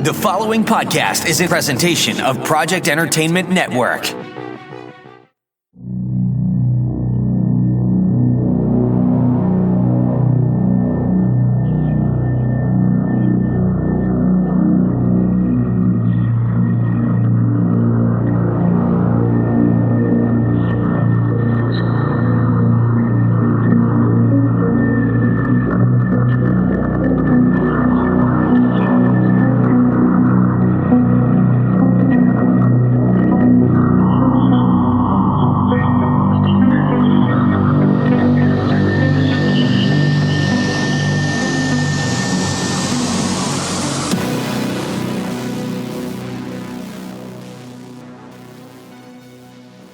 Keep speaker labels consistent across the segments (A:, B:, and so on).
A: The following podcast is a presentation of Project Entertainment Network.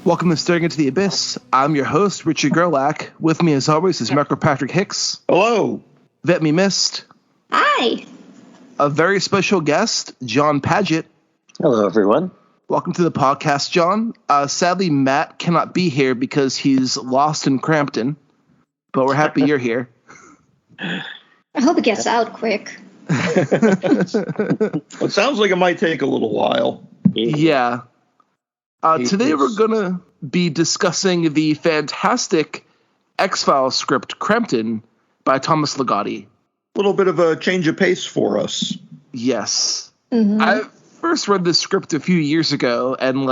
B: Welcome to Staring Into the Abyss. I'm your host, Richard Gerlach. With me, as always, is Marco Patrick Hicks.
C: Hello.
B: Vet Me Missed.
D: Hi.
B: A very special guest, Jon Padgett.
E: Hello, everyone.
B: Welcome to the podcast, John. Sadly, Matt cannot be here because he's lost in Crampton, but we're happy you're here.
D: I hope it gets out quick.
C: It sounds like it might take a little while.
B: Yeah. Today we're going to be discussing the fantastic X-Files script Crampton by Thomas Ligotti.
C: A little bit of a change of pace for us.
B: Yes.
D: Mm-hmm.
B: I first read this script a few years ago, and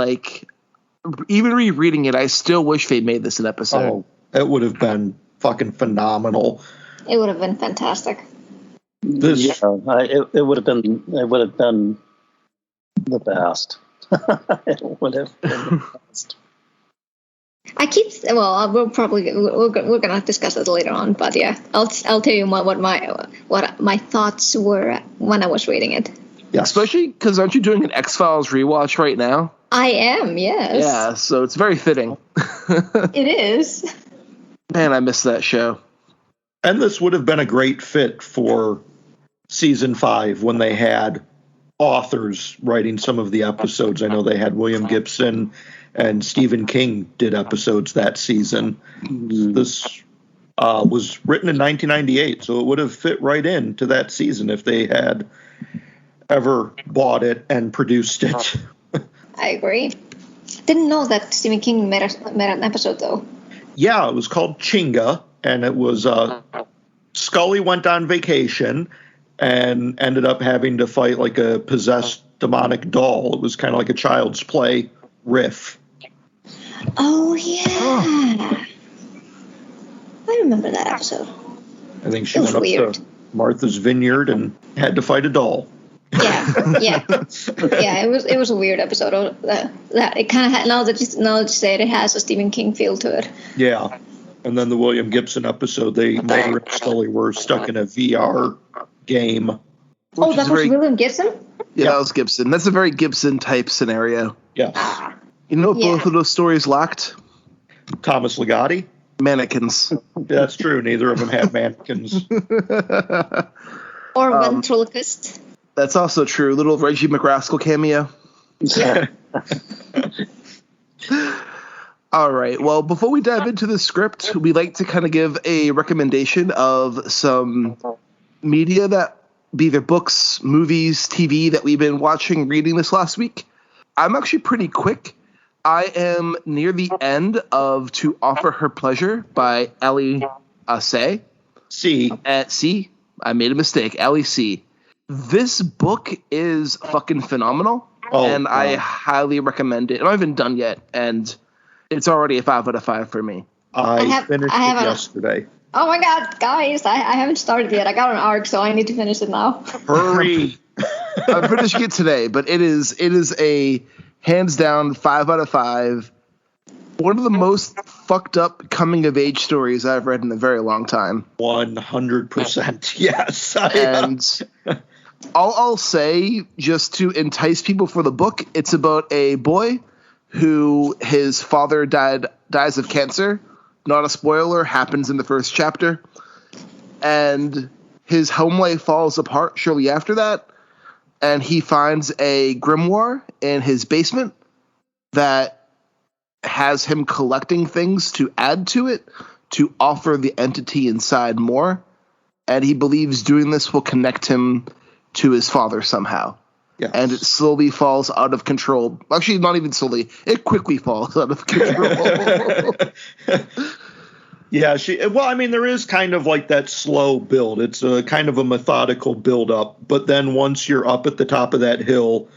B: even rereading it, I still wish they made this an episode.
C: Oh, it would have been fucking phenomenal.
D: It would have been fantastic.
E: It would have been the best. It would have been the best.
D: We're gonna discuss it later on, but yeah, I'll tell you what my thoughts were when I was reading it.
C: Yeah.
B: Especially because aren't you doing an X-Files rewatch right now?
D: I am, yes.
B: Yeah, so it's very fitting.
D: It is.
B: Man, I miss that show.
C: And this would have been a great fit for season 5 when they had authors writing some of the episodes. I know they had William Gibson and Stephen King did episodes that season. This was written in 1998, so it would have fit right into that season if they had ever bought it and produced it.
D: I agree. Didn't know that Stephen King made an episode, though.
C: Yeah, it was called Chinga, and it was Scully went on vacation and ended up having to fight like a possessed demonic doll. It was kind of like a Child's Play riff.
D: Oh, yeah. Oh. I remember that episode.
C: I think she went up to Martha's Vineyard and had to fight a doll.
D: Yeah. It was a weird episode. It kind of had, now that you say it, it has a Stephen King feel to it.
C: Yeah. And then the William Gibson episode, Mulder and Scully were stuck in a VR game.
D: Oh, that was William Gibson?
B: Yeah, that was Gibson. That's a very Gibson-type scenario.
C: Yeah.
B: You know what both of those stories lacked?
C: Thomas Ligotti?
B: Mannequins.
C: That's true. Neither of them had mannequins.
D: Or ventriloquist.
B: That's also true. Little Reggie McRaskell cameo.
D: Yeah.
B: All right. Well, before we dive into the script, we like to kind of give a recommendation of some media that be either books, movies, TV that we've been watching, reading this last week. I'm actually pretty quick. I am near the end of To Offer Her Pleasure by Ali Seay.
C: See,
B: I made a mistake. Ali Seay. This book is fucking phenomenal, and I highly recommend it. I'm not even done yet, and it's already a 5 out of 5 for me.
C: I finished it yesterday.
D: Oh my god, guys, I haven't started yet. I got an arc, so I need to finish it now.
C: Hurry.
B: I'm finishing it today, but it is a hands down 5 out of 5. One of the most fucked up coming of age stories I've read in a very long time.
C: 100%. Yes.
B: And I'll say, just to entice people for the book, it's about a boy who his father dies of cancer. Not a spoiler, happens in the first chapter. And his home life falls apart shortly after that. And he finds a grimoire in his basement that has him collecting things to add to it to offer the entity inside more. And he believes doing this will connect him to his father somehow.
C: Yes.
B: And it slowly falls out of control. Actually, not even slowly. It quickly falls out of control.
C: Yeah, there is kind of like that slow build. It's a kind of a methodical build up. But then once you're up at the top of that hill,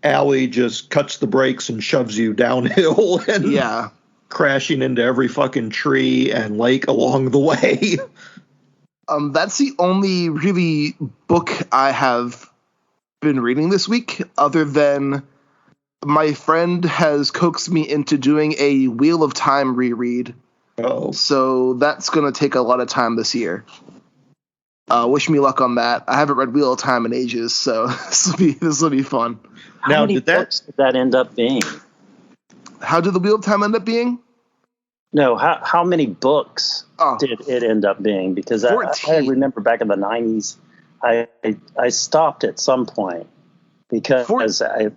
C: Ali just cuts the brakes and shoves you downhill and crashing into every fucking tree and lake along the way.
B: That's the only really book I have been reading this week, other than my friend has coaxed me into doing a Wheel of Time reread.
C: Oh.
B: So that's going to take a lot of time this year. Wish me luck on that. I haven't read Wheel of Time in ages, so this will be fun.
E: How many books did that end up being?
B: How did the Wheel of Time end up being?
E: No, how many books did it end up being? Because I remember back in the 90s, I stopped at some point because 14.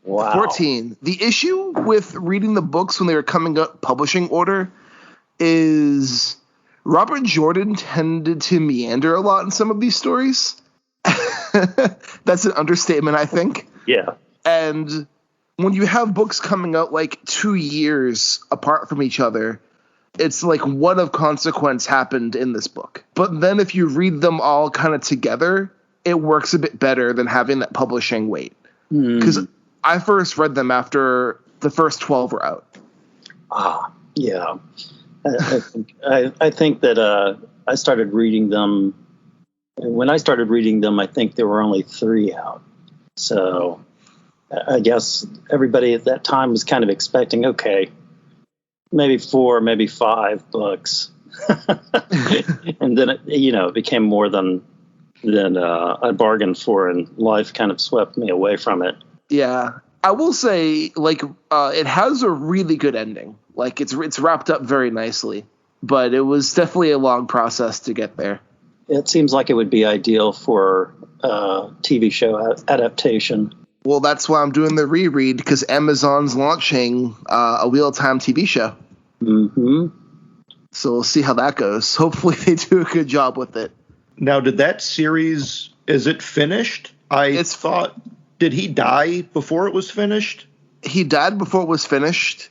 E: Wow.
B: 14. The issue with reading the books when they were coming up publishing order is Robert Jordan tended to meander a lot in some of these stories. That's an understatement, I think.
E: Yeah.
B: And when you have books coming out like 2 years apart from each other, it's like what of consequence happened in this book. But then if you read them all kind of together, it works a bit better than having that publishing wait. Because I first read them after the first 12 were out.
E: Yeah. I think that I started reading them. When I started reading them, I think there were only 3 out. So I guess everybody at that time was kind of expecting, okay, maybe 4, maybe 5 books. And then, it became more than I bargained for, and life kind of swept me away from it.
B: Yeah. I will say, it has a really good ending. Like, it's wrapped up very nicely. But it was definitely a long process to get there.
E: It seems like it would be ideal for TV show adaptation.
B: Well, that's why I'm doing the reread, because Amazon's launching a Wheel of Time TV show.
E: Mm-hmm.
B: So we'll see how that goes. Hopefully they do a good job with it.
C: Now, did that series, is it finished? Did he die before it was finished?
B: He died before it was finished.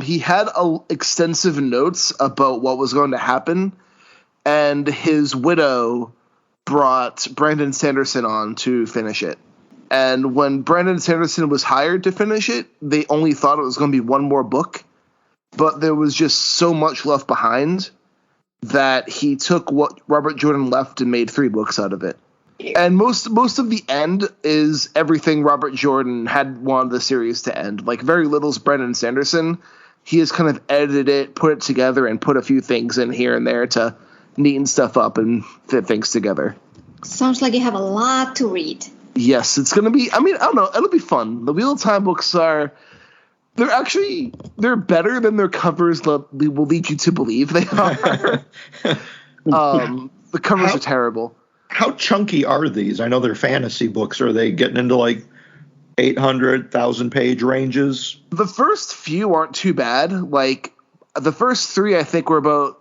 B: He had extensive notes about what was going to happen, and his widow brought Brandon Sanderson on to finish it. And when Brandon Sanderson was hired to finish it, they only thought it was going to be one more book, but there was just so much left behind that he took what Robert Jordan left and made 3 books out of it. And most of the end is everything Robert Jordan had wanted the series to end. Like, very little's Brandon Sanderson. He has kind of edited it, put it together, and put a few things in here and there to neaten stuff up and fit things together.
D: Sounds like you have a lot to read.
B: Yes, it's going to be, I don't know, it'll be fun. The Wheel of Time books they're better than their covers will lead you to believe they are. The covers are terrible.
C: How chunky are these? I know they're fantasy books. Are they getting into like 800, 1,000-page ranges?
B: The first few aren't too bad. Like, the first 3, I think, were about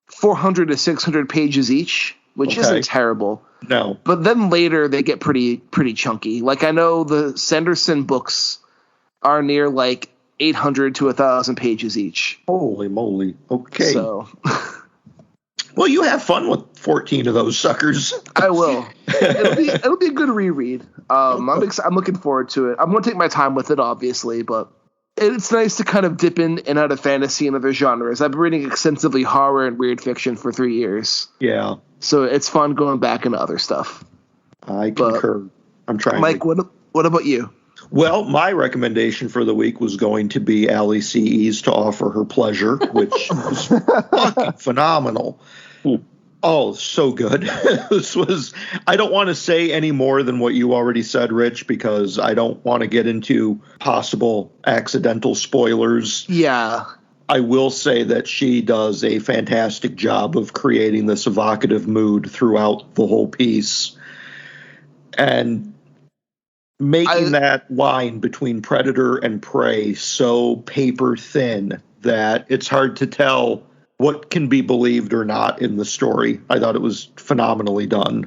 B: 400 to 600 pages each, which isn't terrible.
C: No.
B: But then later they get pretty chunky. Like, I know the Sanderson books are near like 800 to 1,000 pages each.
C: Holy moly. Okay.
B: So...
C: Well, you have fun with 14 of those suckers.
B: I will. It'll be a good reread. I'm looking forward to it. I'm going to take my time with it, obviously, but it's nice to kind of dip in and out of fantasy and other genres. I've been reading extensively horror and weird fiction for 3 years.
C: Yeah.
B: So it's fun going back into other stuff.
C: I concur. I'm trying.
B: Mike, what about you?
C: Well, my recommendation for the week was going to be Ali Seay's To Offer Her Pleasure, which was fucking phenomenal. Oh, so good. I don't want to say any more than what you already said, Rich, because I don't want to get into possible accidental spoilers.
B: Yeah.
C: I will say that she does a fantastic job of creating this evocative mood throughout the whole piece. And making that line between predator and prey so paper thin that it's hard to tell what can be believed or not in the story. I thought it was phenomenally done.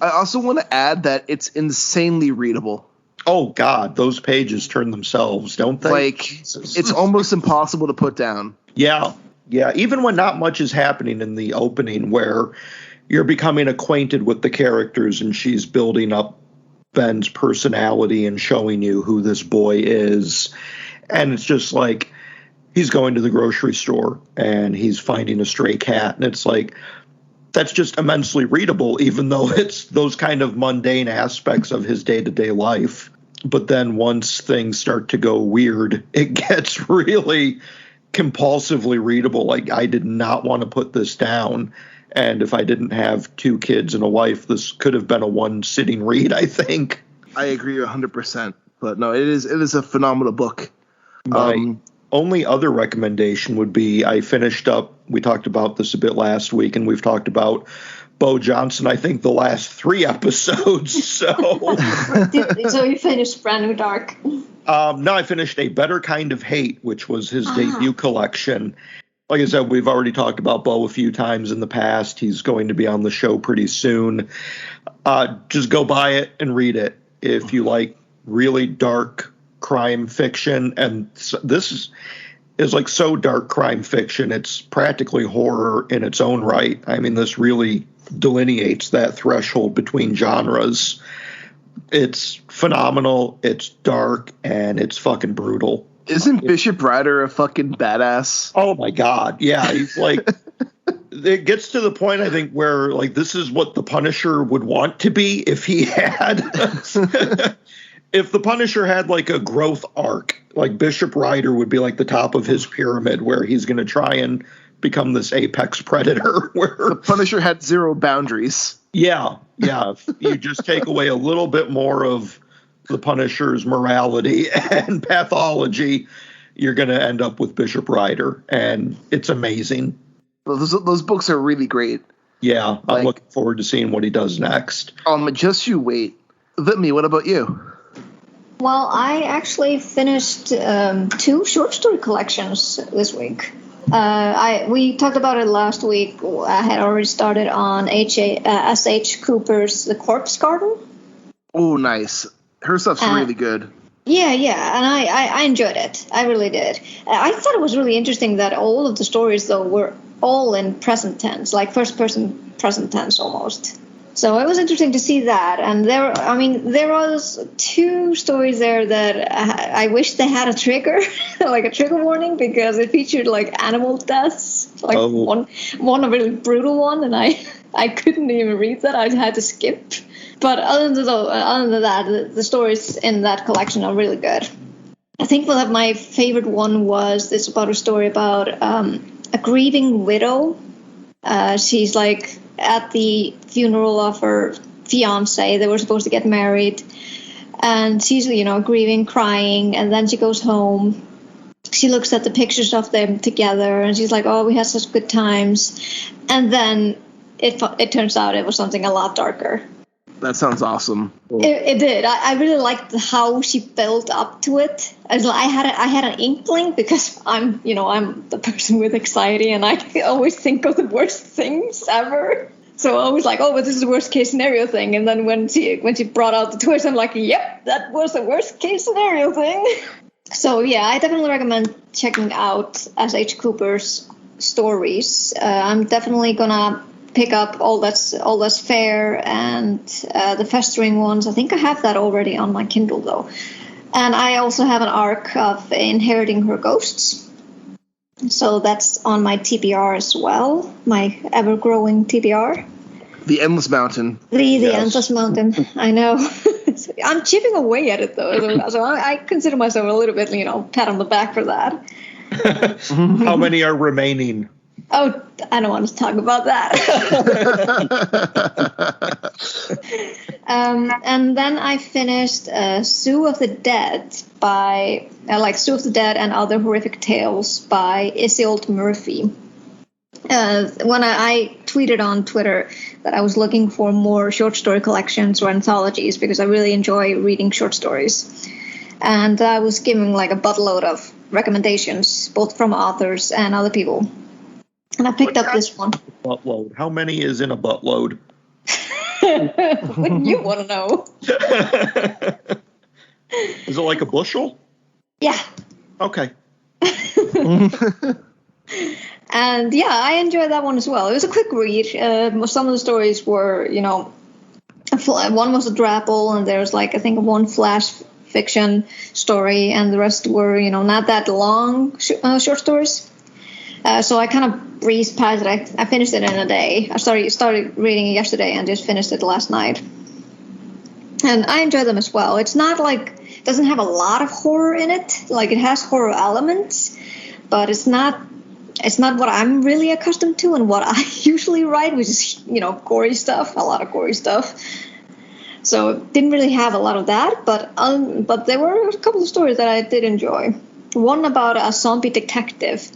B: I also want to add that it's insanely readable.
C: Oh, God, those pages turn themselves, don't they?
B: Like,
C: Jesus.
B: it's almost impossible to put down.
C: Yeah, even when not much is happening in the opening, where you're becoming acquainted with the characters and she's building up Ben's personality and showing you who this boy is. And it's just like he's going to the grocery store and he's finding a stray cat. And it's like, that's just immensely readable, even though it's those kind of mundane aspects of his day-to-day life. But then once things start to go weird, it gets really compulsively readable. Like, I did not want to put this down. And if I didn't have 2 kids and a wife, this could have been a one-sitting read, I think.
B: I agree 100%. But no, it is a phenomenal book.
C: My only other recommendation would be I finished up, we talked about this a bit last week, and we've talked about Beau Johnson, I think, the last 3 episodes. So
D: you finished Brand New Dark?
C: No, I finished A Better Kind of Hate, which was his debut collection. Like I said, we've already talked about Beau a few times in the past. He's going to be on the show pretty soon. Just go buy it and read it if you like really dark crime fiction. And this is like so dark crime fiction, it's practically horror in its own right. I mean, this really delineates that threshold between genres. It's phenomenal, it's dark, and it's fucking brutal.
B: Isn't Bishop Rider a fucking badass?
C: Oh my God. Yeah. He's like, it gets to the point, I think, where like, this is what the Punisher would want to be if he had, if the Punisher had like a growth arc, like Bishop Rider would be like the top of his pyramid where he's going to try and become this apex predator. Where
B: the Punisher had 0 boundaries.
C: Yeah. If you just take away a little bit more of the Punisher's morality and pathology, you're going to end up with Bishop Rider, and it's amazing.
B: Those books are really great.
C: Yeah, I'm looking forward to seeing what he does next.
B: Just you wait. Vimy, what about you?
D: Well, I actually finished 2 short story collections this week. We talked about it last week. I had already started on S.H. Cooper's The Corpse Garden.
B: Oh, nice. Her stuff's really good.
D: Yeah, and I enjoyed it. I really did. I thought it was really interesting that all of the stories, though, were all in present tense, like first-person present tense almost. So it was interesting to see that. And there was 2 stories there that I wish they had a trigger, like a trigger warning, because it featured like animal deaths, like one a really brutal one, and I couldn't even read that. I had to skip. But other than that, the stories in that collection are really good. I think that my favorite one was this about a story about a grieving widow. She's like at the funeral of her fiance. They were supposed to get married, and she's grieving, crying, and then she goes home. She looks at the pictures of them together, and she's like, "Oh, we had such good times," and then it turns out it was something a lot darker.
B: That sounds awesome.
D: It did. I really liked how she built up to it. I had an inkling because I'm the person with anxiety, and I always think of the worst things ever. So I was like, oh, but this is the worst case scenario thing. And then when she brought out the twist, I'm like, yep, that was the worst case scenario thing. So yeah, I definitely recommend checking out S.H. Cooper's stories. I'm definitely gonna pick up all that's fair and the festering ones. I think I have that already on my Kindle though, and I also have an arc of Inheriting Her Ghosts, so that's on my TBR as well, my ever-growing TBR.
B: The Endless Mountain.
D: The Endless Mountain. I know. I'm chipping away at it though, so I consider myself a little bit, pat on the back for that.
C: How many are remaining?
D: Oh, I don't want to talk about that. And then I finished Zoo of the Dead Zoo of the Dead and Other Horrific Tales by Iseult Murphy. When I tweeted on Twitter that I was looking for more short story collections or anthologies because I really enjoy reading short stories. And I was giving like a buttload of recommendations, both from authors and other people. And I picked up this one.
C: Buttload. How many is in a buttload?
D: Wouldn't you want to know?
C: Is it like a bushel?
D: Yeah.
C: Okay.
D: And yeah, I enjoyed that one as well. It was a quick read. Some of the stories were, one was a drabble, and there's like I think one flash fiction story, and the rest were not that long short stories. So I kind of breezed past it. I finished it in a day. I started reading it yesterday and just finished it last night. And I enjoy them as well. It's not like, it doesn't have a lot of horror in it. Like, it has horror elements, but it's not what I'm really accustomed to and what I usually write, which is, gory stuff, a lot of gory stuff. So it didn't really have a lot of that, but there were a couple of stories that I did enjoy. One about a zombie detective.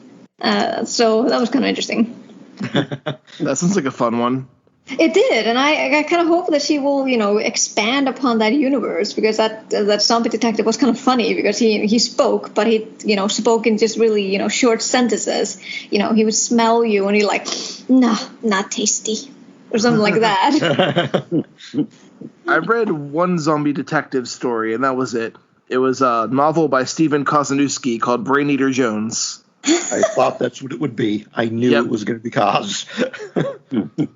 D: So that was kind of interesting.
B: That sounds like a fun one.
D: It did, and I kind of hope that she will, expand upon that universe, because that zombie detective was kind of funny because he spoke, but he spoke in just really short sentences. He would smell you and he like, nah, not tasty, or something like that.
B: I read one zombie detective story, and that was it. It was a novel by Stephen Kozanowski called Brain Eater Jones.
C: I thought that's what it would be. I knew it was going to be Kaz.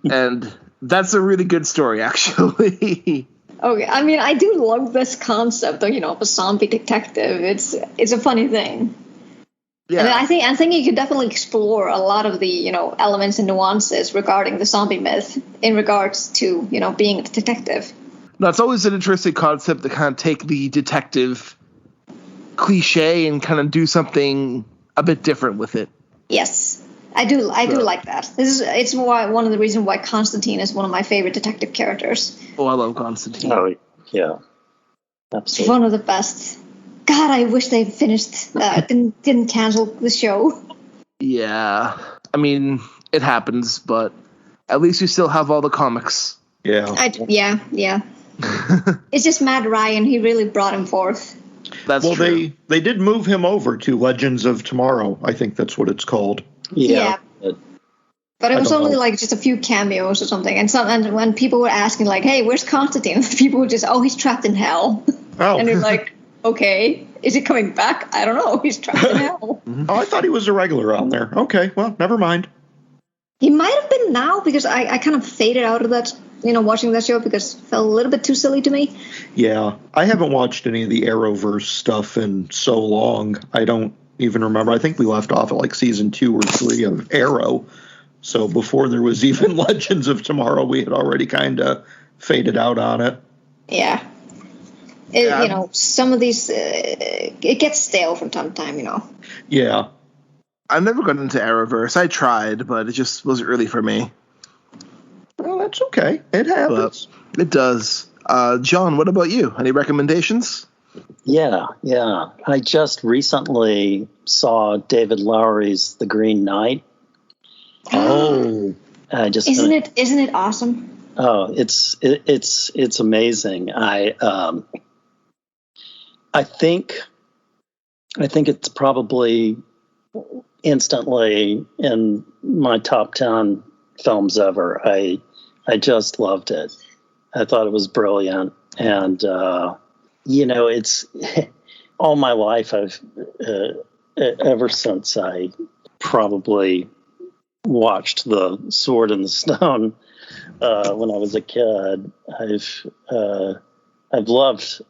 B: And that's a really good story, actually.
D: Okay, I mean, I do love this concept of a zombie detective. It's a funny thing. Yeah. And I think you could definitely explore a lot of the elements and nuances regarding the zombie myth in regards to being a detective.
B: No, it's always an interesting concept to kind of take the detective cliche and kind of do something a bit different with it.
D: Yes, I do like that. It's one of the reasons why Constantine is one of my favorite detective characters.
B: Oh, I love Constantine.
E: Oh, yeah. Absolutely.
D: It's one of the best. God, I wish they finished, didn't cancel the show.
B: Yeah. I mean, it happens, but at least you still have all the comics.
C: Yeah.
D: Yeah. It's just Matt Ryan. He really brought him forth.
B: That's true.
C: They did move him over to Legends of Tomorrow. I think that's what it's called.
D: Yeah. But it was only like just a few cameos or something. And when people were asking like, hey, where's Constantine? People were just, he's trapped in hell.
C: Oh.
D: And you're like, okay, is he coming back? I don't know. He's trapped in hell.
C: Oh, I thought he was a regular on there. Okay, well, never mind.
D: He might have been now, because I kind of faded out of that, watching that show, because it felt a little bit too silly to me.
C: Yeah, I haven't watched any of the Arrowverse stuff in so long. I don't even remember. I think we left off at like season 2 or 3 of Arrow. So before there was even Legends of Tomorrow, we had already kind of faded out on it.
D: Yeah. Some of these, it gets stale from time to time,
C: Yeah.
B: I've never got into Arrowverse. I tried, but it just wasn't really for me.
C: Well, that's okay. It happens.
B: But it does. John, what about you? Any recommendations?
E: Yeah. I just recently saw David Lowry's The Green Knight.
C: Oh.
D: Isn't it awesome?
E: Oh, it's amazing. I think it's probably instantly in my top 10 films ever. I just loved it. I thought it was brilliant. And, it's all my life I've, ever since I probably watched The Sword in the Stone, when I was a kid, I've loved,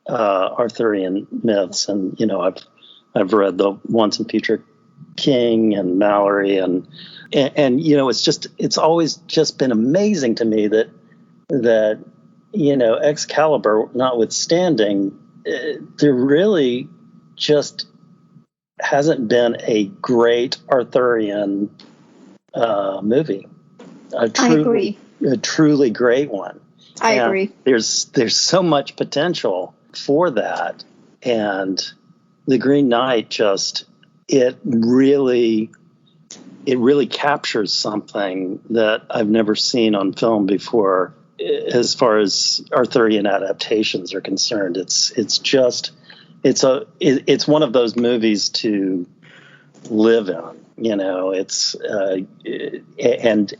E: Arthurian myths, and, I've read the Once and Future King and Mallory and it's always just been amazing to me that Excalibur notwithstanding, there really just hasn't been a great Arthurian movie. I agree. A truly great one.
D: I agree.
E: There's so much potential for that, and The Green Knight it really captures something that I've never seen on film before, as far as Arthurian adaptations are concerned. It's one of those movies to live in,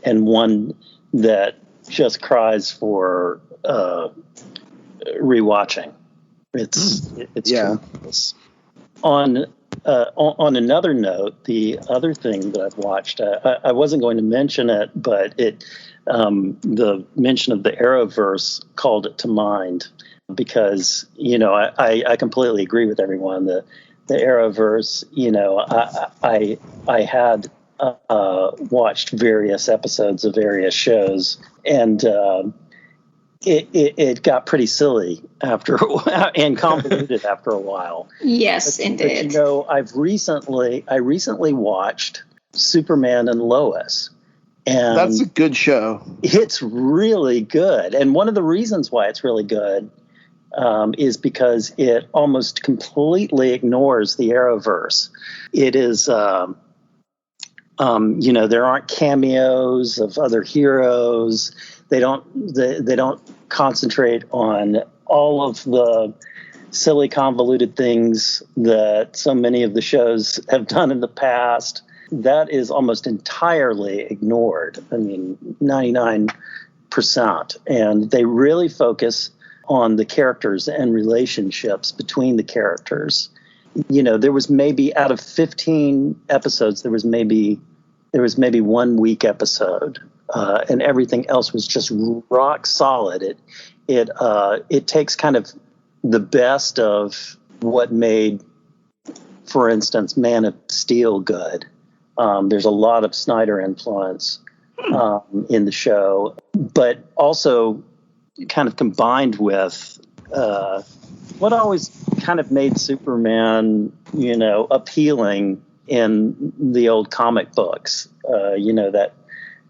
E: and one that just cries for rewatching. It's tremendous. On another note, the other thing that I've watched, I wasn't going to mention it, but the mention of the Arrowverse called it to mind, because I completely agree with everyone. The Arrowverse, I had watched various episodes of various shows, and it got pretty silly after a while and convoluted after a while.
D: Yes, indeed.
E: But, I recently watched Superman and Lois. And
B: that's a good show.
E: It's really good. And one of the reasons why it's really good is because it almost completely ignores the Arrowverse. It is, there aren't cameos of other heroes. They don't concentrate on all of the silly, convoluted things that so many of the shows have done in the past. That is almost entirely ignored. I mean, 99%. And they really focus on the characters and relationships between the characters. There was maybe, out of 15 episodes, there was maybe 1 weak episode, and everything else was just rock solid. It takes kind of the best of what made, for instance, Man of Steel good. There's a lot of Snyder influence in the show, but also kind of combined with what always kind of made Superman, appealing in the old comic books. That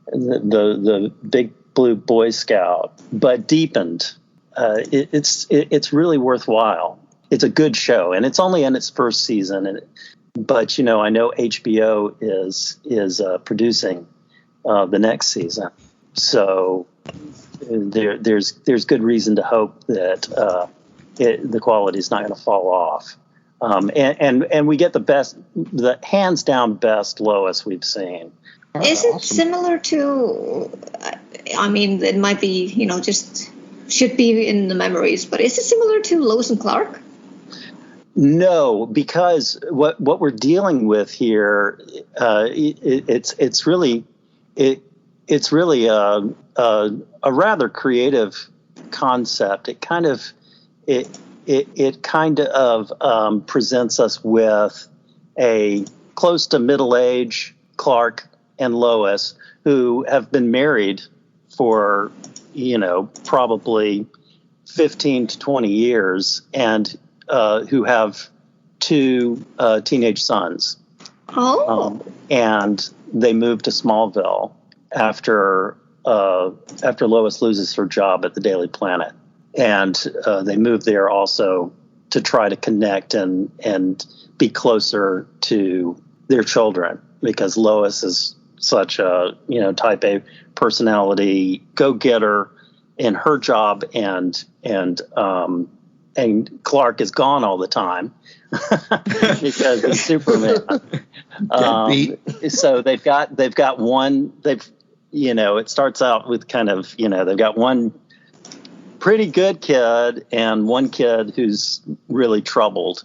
E: the big blue Boy Scout, but deepened. It's really worthwhile. It's a good show, and it's only in its first season. But I know HBO is producing the next season, so there's good reason to hope that the quality is not going to fall off. And we get the hands down best Lois we've seen.
D: Is it similar to? I mean, it might be just should be in the memories, but is it similar to Lois and Clark?
E: No, because what we're dealing with here, it's really a rather creative concept. It kind of presents us with a close to middle age Clark and Lois, who have been married for probably 15 to 20 years, and who have 2 teenage sons. And they moved to Smallville after Lois loses her job at the Daily Planet. And they moved there also to try to connect and be closer to their children, because Lois is such a, type A personality, go-getter in her job, and Clark is gone all the time because he's Superman. So they've got one. It starts out with kind of they've got one pretty good kid and one kid who's really troubled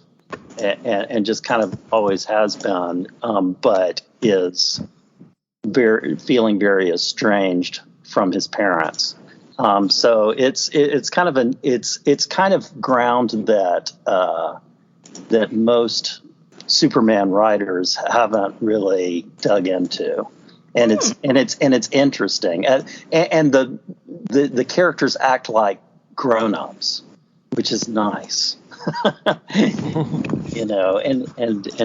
E: and just kind of always has been, but is feeling very estranged from his parents. So it's kind of ground that most Superman writers haven't really dug into, and it's interesting, and the characters act like grown-ups, which is nice, and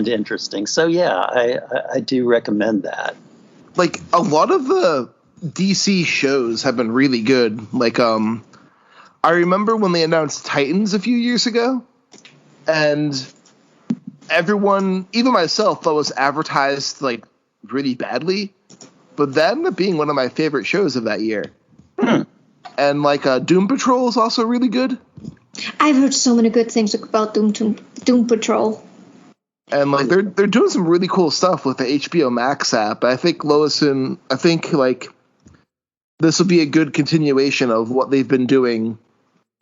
E: interesting. So yeah, I do recommend that.
B: Like, a lot of the DC shows have been really good. Like, I remember when they announced Titans a few years ago, and everyone, even myself, thought it was advertised like really badly, but that ended up being one of my favorite shows of that year. And like Doom Patrol is also really good.
D: I've heard so many good things about Doom Patrol.
B: And like they're doing some really cool stuff with the HBO Max app. I think this will be a good continuation of what they've been doing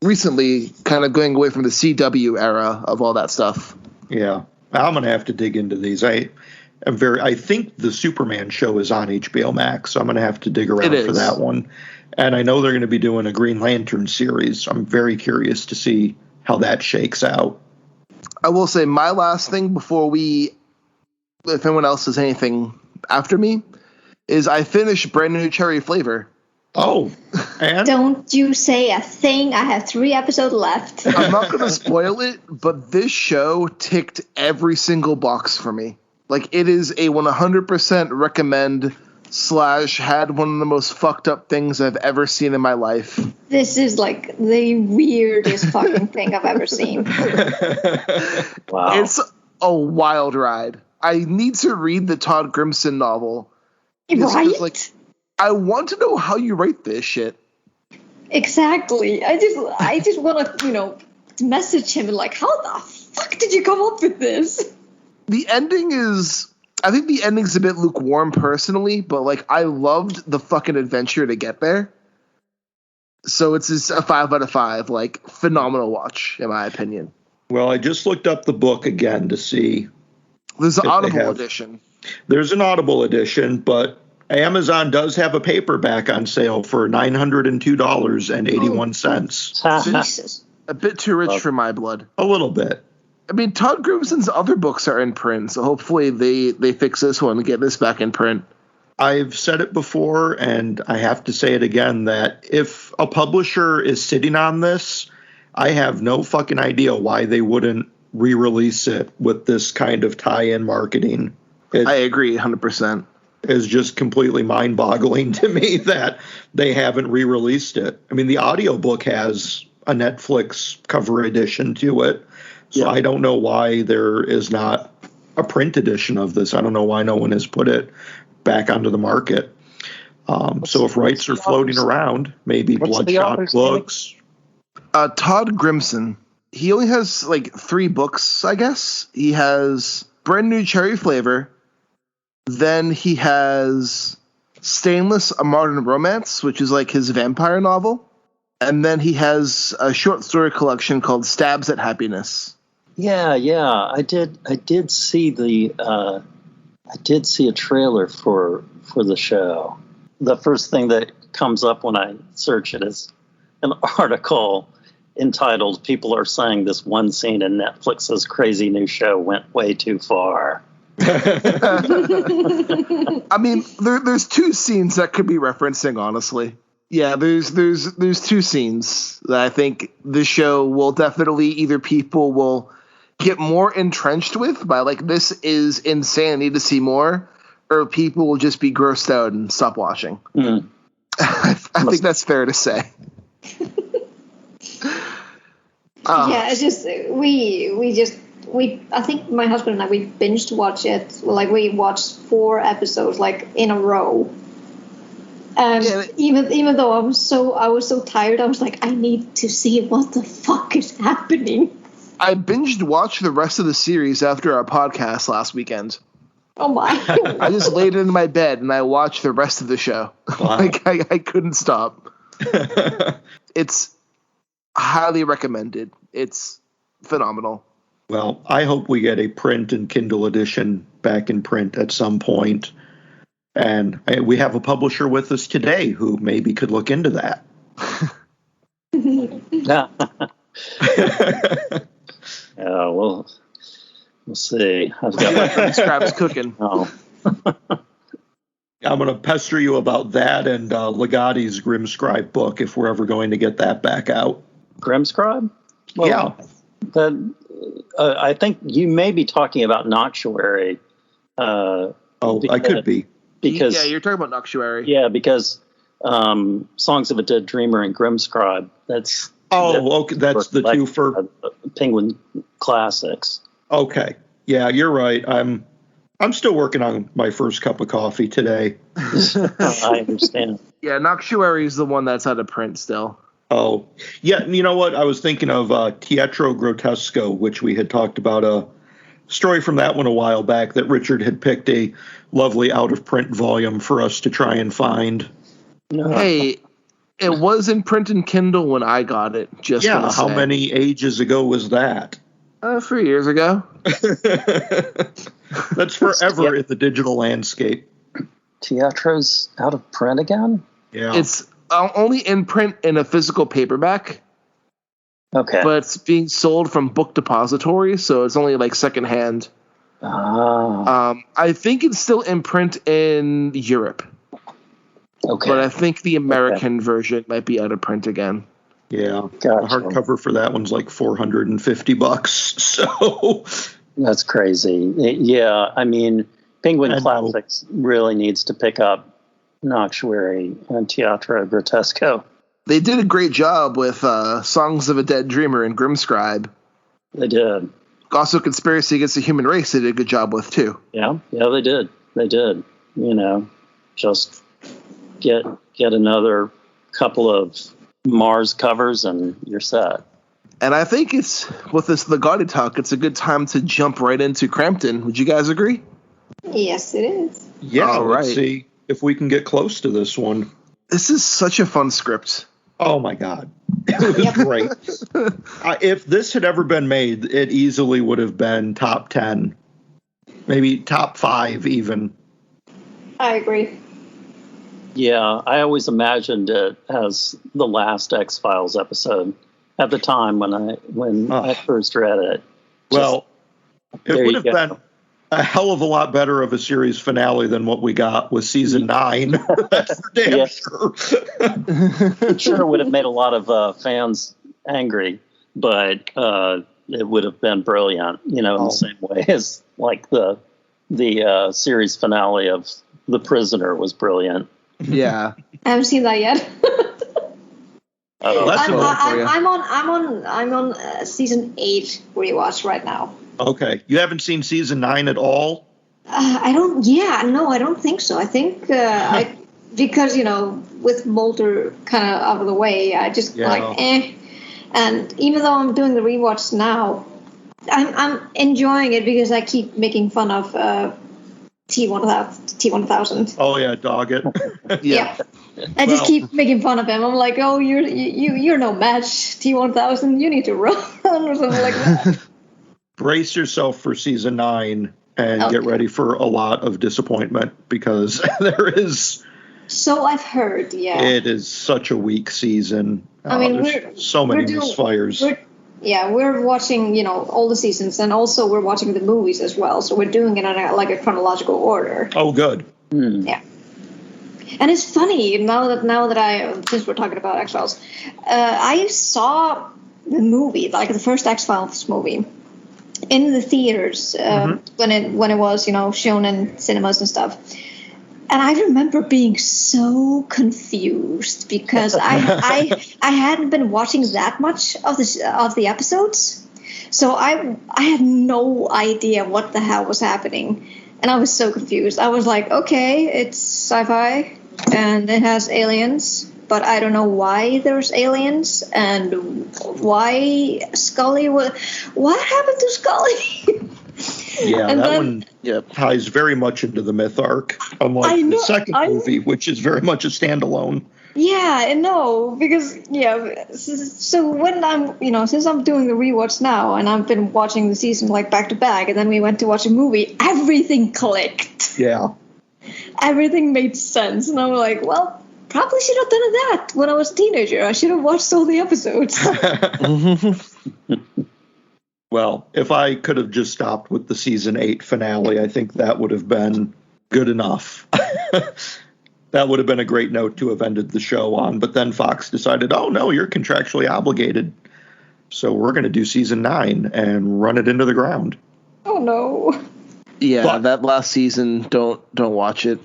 B: recently, kind of going away from the CW era of all that stuff.
C: Yeah, I'm going to have to dig into these. I think the Superman show is on HBO Max, so I'm going to have to dig around for that one. And I know they're going to be doing a Green Lantern series. I'm very curious to see how that shakes out.
B: I will say my last thing before if anyone else says anything after me, is I finished Brand New Cherry Flavor.
C: Oh, and?
D: Don't you say a thing. I have 3 episodes left.
B: I'm not going to spoil it, but this show ticked every single box for me. Like, it is a 100% recommend / had one of the most fucked up things I've ever seen in my life.
D: This is like the weirdest fucking thing I've ever seen.
E: Wow.
B: It's a wild ride. I need to read the Todd Grimson novel.
D: Right?
B: Like, I want to know how you write this shit.
D: Exactly. I just want to, message him and like, how the fuck did you come up with this?
B: The ending I think the ending's a bit lukewarm personally, but like I loved the fucking adventure to get there. So it's just a 5 out of 5, like phenomenal watch in my opinion.
C: Well, I just looked up the book again to see.
B: There's an Audible edition.
C: There's an Audible edition, but Amazon does have a paperback on sale for $902.81.
D: Jesus.
B: A bit too rich for my blood.
C: A little bit.
B: I mean, Todd Grimson's other books are in print, so hopefully they fix this one and get this back in print.
C: I've said it before, and I have to say it again, that if a publisher is sitting on this, I have no fucking idea why they wouldn't re-release it with this kind of tie-in marketing.
B: I agree 100%.
C: Is just completely mind-boggling to me that they haven't re-released it. I mean, the audiobook has a Netflix cover edition to it, so I don't know why there is not a print edition of this. I don't know why no one has put it back onto the market. So if rights are floating around, maybe Bloodshot Books.
B: Todd Grimson. He only has like 3 books, I guess. He has Brand New Cherry Flavor. Then he has Stainless, A Modern Romance, which is like his vampire novel. And then he has a short story collection called Stabs at Happiness.
E: Yeah. I did see I did see a trailer for the show. The first thing that comes up when I search it is an article entitled "People Are Saying This One Scene in Netflix's Crazy New Show Went Way Too Far."
B: I mean, there's 2 scenes that could be referencing, honestly. Yeah, there's 2 scenes that I think this show will definitely either people will get more entrenched with by like, this is insane, I need to see more, or people will just be grossed out and stop watching.
E: Mm.
B: I think that's fair to say.
D: Yeah, it's just I think my husband and I, we binged watch it. Like, we watched 4 episodes like in a row. And even though I was so tired, I was like, I need to see what the fuck is happening.
B: I binged watched the rest of the series after our podcast last weekend.
D: Oh my!
B: I just laid in my bed and I watched the rest of the show.
C: Wow.
B: Like I couldn't stop. It's highly recommended. It's phenomenal.
C: Well, I hope we get a print and Kindle edition back in print at some point. And we have a publisher with us today who maybe could look into that.
E: Yeah, we'll see. I've got my
B: Grimscribe's cooking.
E: Oh.
C: I'm going to pester you about that and Ligotti's Grimscribe book if we're ever going to get that back out.
E: Grimscribe? Well,
C: yeah.
E: I think you may be talking about Noctuary.
C: I could be.
E: Because,
B: yeah, you're talking about Noctuary.
E: Yeah, because Songs of a Dead Dreamer and Grimscribe, that's
C: the 2 for
E: Penguin Classics.
C: Okay. Yeah, you're right. I'm still working on my first cup of coffee today.
E: I understand.
B: Yeah, Noctuary is the one that's out of print still.
C: Oh, yeah. You know what? I was thinking of Teatro Grotesco, which we had talked about a story from that one a while back that Richard had picked a lovely out-of-print volume for us to try and find.
B: Hey, it was in print and Kindle when I got it. Just
C: Yeah, how many ages ago was that?
B: 3 years ago.
C: That's forever in the digital landscape.
E: Teatro's out of print again?
C: Yeah.
B: It's only in print in a physical paperback.
E: Okay.
B: But it's being sold from book depositories, so it's only like secondhand. I think it's still in print in Europe.
E: Okay.
B: But I think the American version might be out of print again.
C: Yeah.
E: Gotcha.
C: The hardcover for that one's like $450. So
E: that's crazy. Yeah, I mean, Penguin Classics really needs to pick up Noctuary and Teatro Grotesco.
B: They did a great job with Songs of a Dead Dreamer and Grimscribe.
E: They did.
B: Also, Conspiracy Against the Human Race they did a good job with, too.
E: Yeah, they did. They did. You know, just get another couple of Mars covers and you're set.
B: And I think it's, with this Ligotti talk, it's a good time to jump right into Crampton. Would you guys agree?
D: Yes, it is.
C: yeah,
B: All
C: let's
B: right.
C: see if we can get close to this one.
B: This is such a fun script.
C: Oh my God. It was great. If this had ever been made, it easily would have been top 10, maybe top 5 even.
D: I agree.
E: Yeah, I always imagined it as the last X-Files episode at the time when I first read it.
C: Well, it
E: there
C: would
E: you
C: have
E: go.
C: been a hell of a lot better of a series finale than what we got with season 9. That's for damn
E: Yeah.
C: sure.
E: It sure would have made a lot of fans angry, but it would have been brilliant, you know, in the same way as like the series finale of The Prisoner was brilliant.
B: Yeah.
D: I haven't seen that yet.
C: That's
B: I'm
D: I'm on season 8 rewatch right now.
C: okay. You haven't seen season 9 at all?
D: I don't think so. I think because, you know, with Mulder kind of out of the way, I just And even though I'm doing the rewatch now, I'm enjoying it because I keep making fun of T1000.
C: Oh yeah, dog it.
D: Yeah. I just keep making fun of him. I'm like, oh, you're no match, T1000. You need to run or something like that.
C: Brace yourself for season 9 and get ready for a lot of disappointment because there is.
D: So I've heard, yeah.
C: It is such a weak season.
D: I mean,
C: there's so many misfires.
D: We're watching, you know, all the seasons, and also we're watching the movies as well. So we're doing it in a chronological order.
C: Oh, good.
D: Yeah. And it's funny now that since we're talking about X-Files, I saw the movie, like the first X-Files movie, in the theaters when it was, you know, shown in cinemas and stuff. And I remember being so confused because I hadn't been watching that much of the episodes, so I had no idea what the hell was happening, and I was so confused. I was like, okay, it's sci-fi and it has aliens, but I don't know why there's aliens and why Scully was. What happened to Scully?
C: Yeah,
D: and
C: that
D: then,
C: one ties very much into the myth arc, unlike the second movie, which is very much a standalone.
D: Yeah, I know, because, so when I'm, you know, since I'm doing the rewatch now, and I've been watching the season, like, back to back, and then we went to watch a movie, everything clicked.
C: Yeah.
D: Everything made sense, and I'm like, well, probably should have done that when I was a teenager. I should have watched all the episodes.
C: Well, if I could have just stopped with the season 8 finale, I think that would have been good enough. That would have been a great note to have ended the show on. But then Fox decided, oh, no, you're contractually obligated. So we're going to do season 9 and run it into the ground.
D: Oh, no.
B: Yeah, that last season, don't watch it.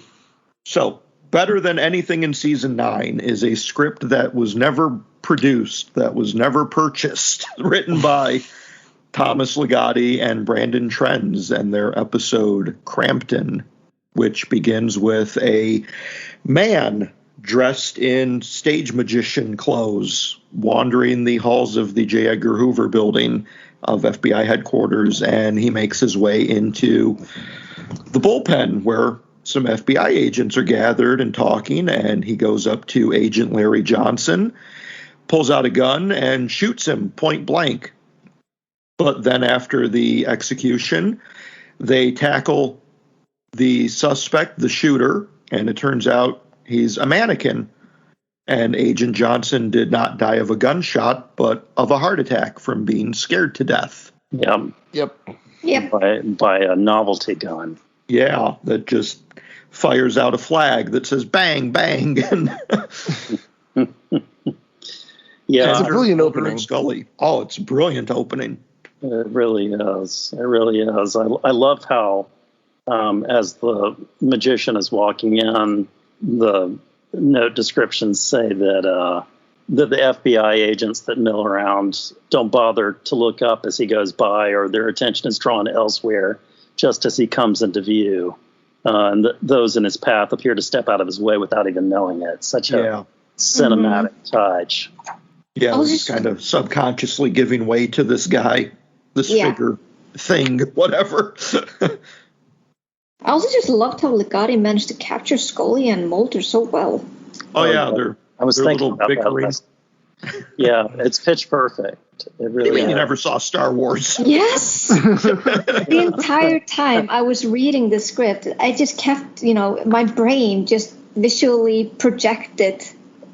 C: So better than anything in season 9 is a script that was never produced, that was never purchased, written by Thomas Ligotti and Brandon Trenz, and their episode Crampton, which begins with a man dressed in stage magician clothes wandering the halls of the J. Edgar Hoover building of FBI headquarters, and he makes his way into the bullpen where some FBI agents are gathered and talking, and he goes up to Agent Larry Johnson, pulls out a gun, and shoots him point blank. But then after the execution, they tackle the suspect, the shooter, and it turns out he's a mannequin. And Agent Johnson did not die of a gunshot, but of a heart attack from being scared to death.
B: Yep.
E: By a novelty gun.
C: Yeah, that just fires out a flag that says bang, bang.
E: Yeah,
B: it's a brilliant opening.
C: Scully. Oh, it's a brilliant opening.
E: It really is. It really is. I love how, as the magician is walking in, the note descriptions say that the FBI agents that mill around don't bother to look up as he goes by, or their attention is drawn elsewhere just as he comes into view. And those in his path appear to step out of his way without even knowing it. Such a cinematic touch.
C: Yeah, he's kind of subconsciously giving way to this guy, this figure, thing, whatever.
D: I also just loved how Ligotti managed to capture Scully and Mulder so well.
C: Oh, yeah,
E: I was thinking about that. Yeah, it's pitch perfect. It really is.
C: You never saw Star Wars.
D: Yes. The entire time I was reading the script, I just kept, my brain just visually projected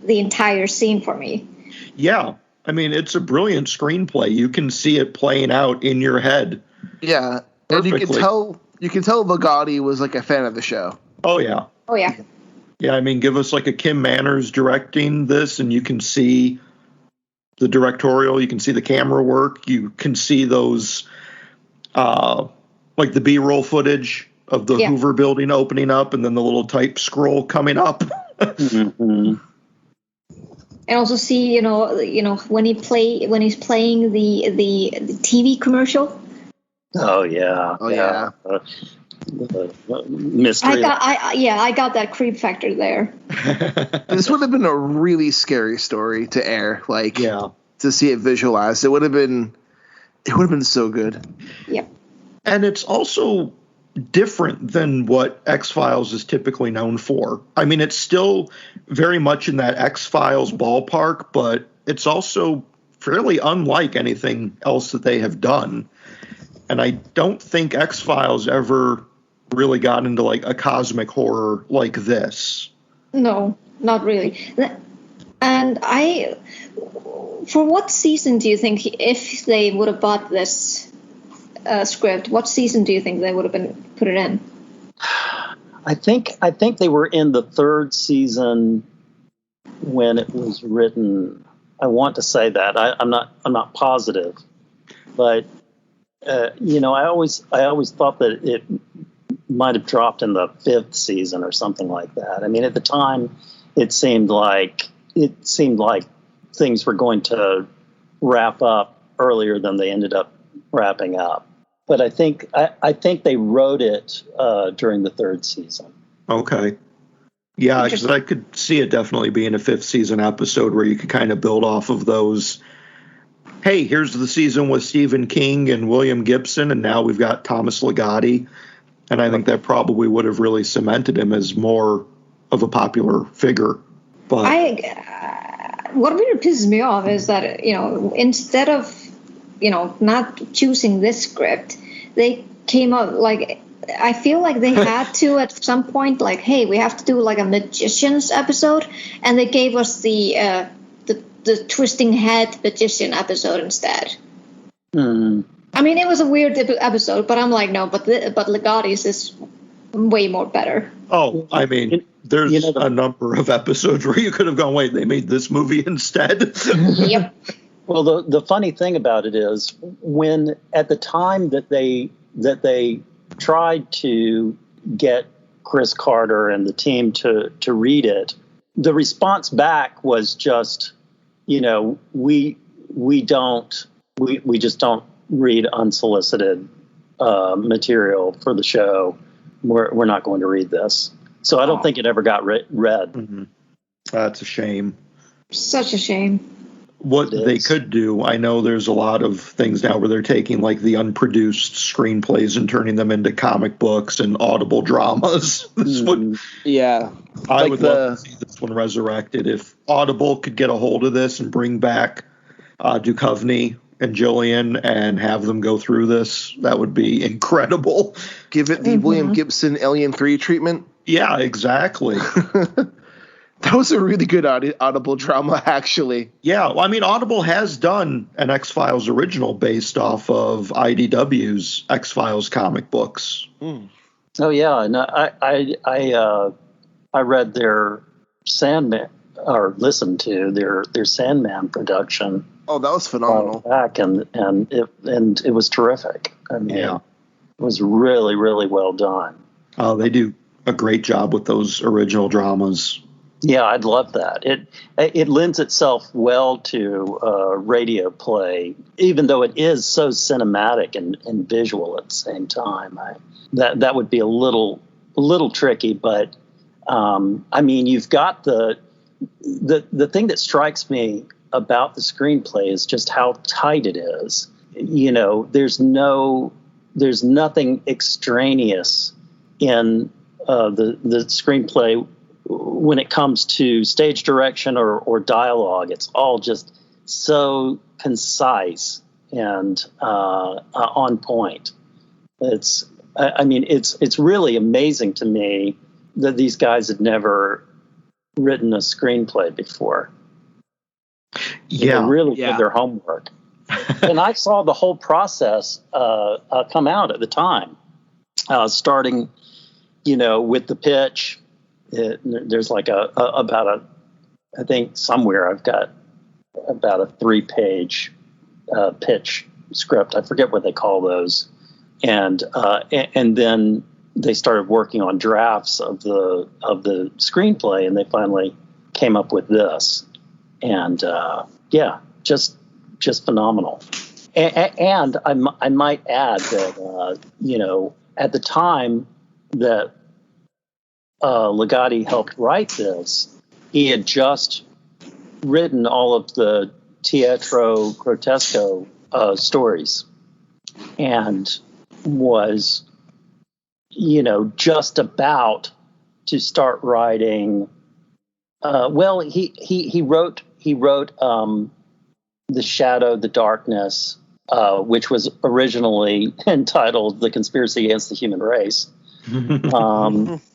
D: the entire scene for me.
C: Yeah. I mean, it's a brilliant screenplay. You can see it playing out in your head.
B: Yeah.
C: Perfectly.
B: And you can tell Ligotti was like a fan of the show.
C: Oh, yeah.
D: Oh, yeah.
C: Yeah, I mean, give us like a Kim Manners directing this, and you can see the directorial, you can see the camera work, you can see those, like the B-roll footage of the Hoover building opening up, and then the little type scroll coming up.
D: And also see, when he's playing the TV commercial.
E: Oh yeah.
B: Oh yeah.
E: The mystery.
D: I got that creep factor there.
B: This would have been a really scary story to air, to see it visualized. It would have been so good.
D: Yep.
C: And it's also different than what X-Files is typically known for. I mean, it's still very much in that X-Files ballpark, but it's also fairly unlike anything else that they have done. And I don't think X-Files ever really got into like a cosmic horror like this.
D: No, not really. And for what season do you think, if they would have bought this script, what season do you think they would have put it in?
E: I think they were in the third season when it was written. I want to say that. I'm not positive, but I always thought that it might have dropped in the fifth season or something like that. I mean, at the time, it seemed like things were going to wrap up earlier than they ended up wrapping up. But I think they wrote it during the third season.
C: Okay. Yeah, because I could see it definitely being a fifth season episode where you could kind of build off of those. Hey, here's the season with Stephen King and William Gibson, and now we've got Thomas Ligotti. And I think that probably would have really cemented him as more of a popular figure. But
D: what really pisses me off is that, instead of, not choosing this script, they came up I feel like they had to at some point, hey, we have to do a magician's episode, and they gave us the twisting head magician episode instead. I mean, it was a weird episode, but I'm like, no, but Ligotti's is way more better.
C: Oh, I mean, there's a number of episodes where you could have gone, wait, they made this movie instead?
D: Yep.
E: Well, the funny thing about it is, when at the time that they tried to get Chris Carter and the team to read it, the response back was just, we just don't read unsolicited material for the show. We're not going to read this. So I don't think it ever got read.
C: Mm-hmm. That's a shame.
D: Such a shame.
C: what they could do, I know there's a lot of things now where they're taking like the unproduced screenplays and turning them into comic books and audible dramas. This would, I would love to see this one resurrected. If Audible could get a hold of this and bring back Duchovny and Gillian and have them go through this, that would be incredible.
B: Give it the William Gibson Alien 3 treatment.
C: Yeah, exactly.
B: That was a really good Audible drama, actually.
C: Yeah, well, I mean, Audible has done an X-Files original based off of IDW's X-Files comic books.
E: Oh yeah, and I read their Sandman, or listened to their Sandman production.
B: Oh, that was phenomenal.
E: Back and it was terrific. I mean, it was really, really well done.
C: They do a great job with those original dramas.
E: Yeah, I'd love that. It lends itself well to radio play, even though it is so cinematic and visual at the same time. That would be a little tricky, but I mean, you've got the thing that strikes me about the screenplay is just how tight it is. You know, there's nothing extraneous in the screenplay when it comes to stage direction or dialogue. It's all just so concise and on point. It's really amazing to me that these guys had never written a screenplay before.
C: Yeah,
E: they really did their homework. And I saw the whole process come out at the time, starting, with the pitch. There's like I think somewhere I've got about a 3-page pitch script. I forget what they call those. And then they started working on drafts of the screenplay, and they finally came up with this. And just phenomenal. And I might add that at the time that Ligotti helped write this, he had just written all of the Teatro Grotesco stories, and was just about to start writing. He wrote The Shadow, the Darkness, which was originally entitled The Conspiracy Against the Human Race.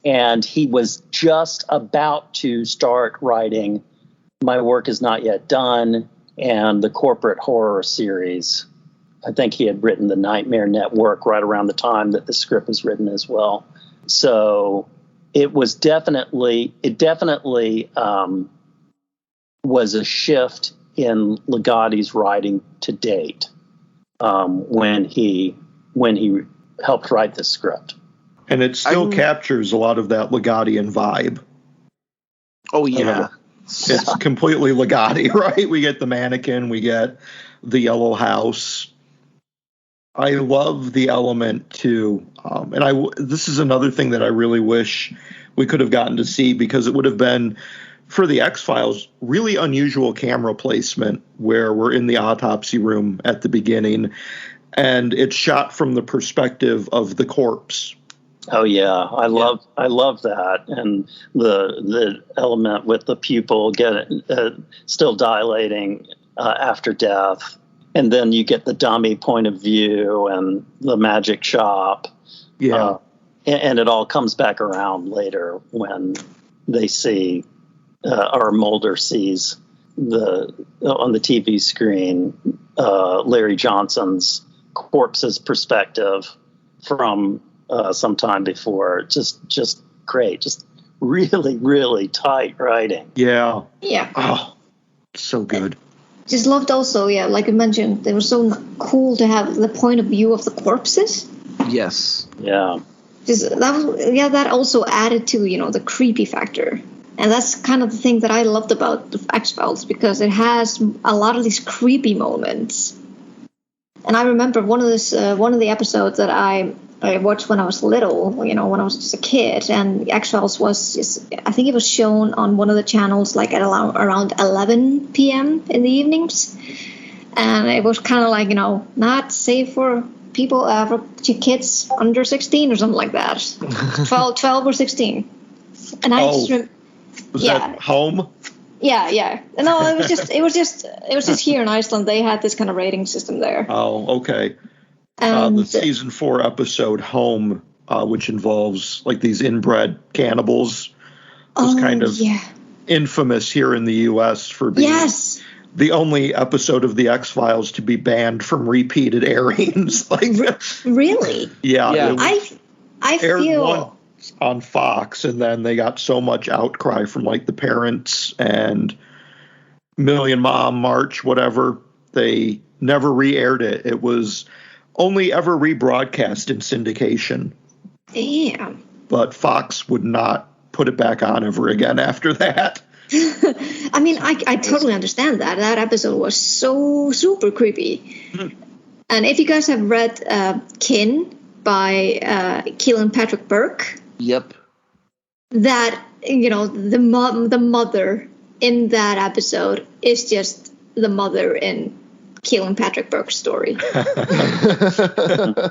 E: And he was just about to start writing My Work Is Not Yet Done and the corporate horror series. I think he had written The Nightmare Network right around the time that the script was written as well. So it definitely was a shift in Ligotti's writing to date when he helped write the script.
C: And it still captures a lot of that Ligottian vibe.
B: Oh, yeah.
C: It's completely Ligotti, right? We get the mannequin, we get the yellow house. I love the element, too. This is another thing that I really wish we could have gotten to see, because it would have been, for the X-Files, really unusual camera placement where we're in the autopsy room at the beginning, and it's shot from the perspective of the corpse.
E: Oh yeah, I love that, and the element with the pupil still dilating after death, and then you get the dummy point of view and the magic shop. Yeah, and it all comes back around later when they see, or Mulder sees on the TV screen Larry Johnson's corpse's perspective from some time before. Just great. Just really, really tight writing.
C: Yeah.
D: Yeah.
C: Oh, so good.
D: Just loved also, like you mentioned, it was so cool to have the point of view of the corpses.
B: Yes.
E: Yeah.
D: That also added to, the creepy factor. And that's kind of the thing that I loved about the X-Files, because it has a lot of these creepy moments. And I remember one of the episodes that I I watched when I was little, when I was just a kid. And X-Files was just, I think it was shown on one of the channels like at around 11 p.m. in the evenings. And it was kind of like, not safe for people, for kids under 16 or something like that. 12 or 16. And I just
C: was that home?
D: Yeah. No, it was just here in Iceland. They had this kind of rating system there.
C: Oh, okay. The season 4 episode Home, which involves like these inbred cannibals, was kind of infamous here in the U.S. for being the only episode of the X-Files to be banned from repeated airings.
D: Really?
C: Yeah.
D: I feel
C: once on Fox, and then they got so much outcry from like the parents and Million Mom March, whatever. They never re-aired it. It was only ever rebroadcast in syndication.
D: Damn.
C: But Fox would not put it back on ever again after that.
D: I mean, I totally understand that. That episode was so super creepy. And if you guys have read Kin by Keelan Patrick Burke.
B: Yep.
D: That, the mother in that episode is just the mother in Keelan Patrick Burke's story.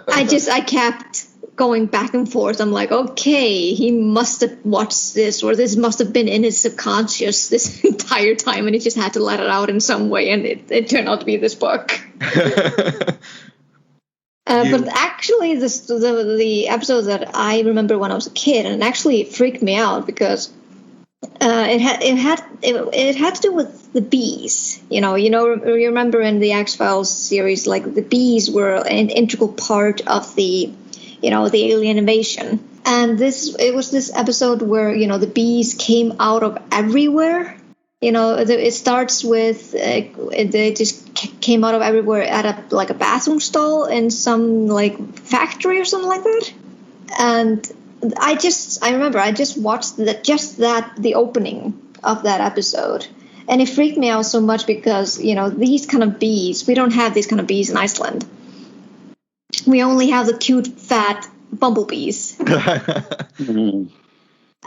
D: I kept going back and forth. I'm like, okay, he must have watched this, or this must have been in his subconscious this entire time, and he just had to let it out in some way, and it turned out to be this book. But actually, the episode that I remember when I was a kid, and it actually freaked me out because it had to do with the bees. You remember in the X-Files series, like the bees were an integral part of the alien invasion. And it was this episode where, the bees came out of everywhere. It starts with, they just came out of everywhere at a bathroom stall in some like factory or something like that. And I remember I just watched the opening of that episode. And it freaked me out so much because, these kind of bees, we don't have these kind of bees in Iceland. We only have the cute, fat bumblebees.
E: Mm-hmm.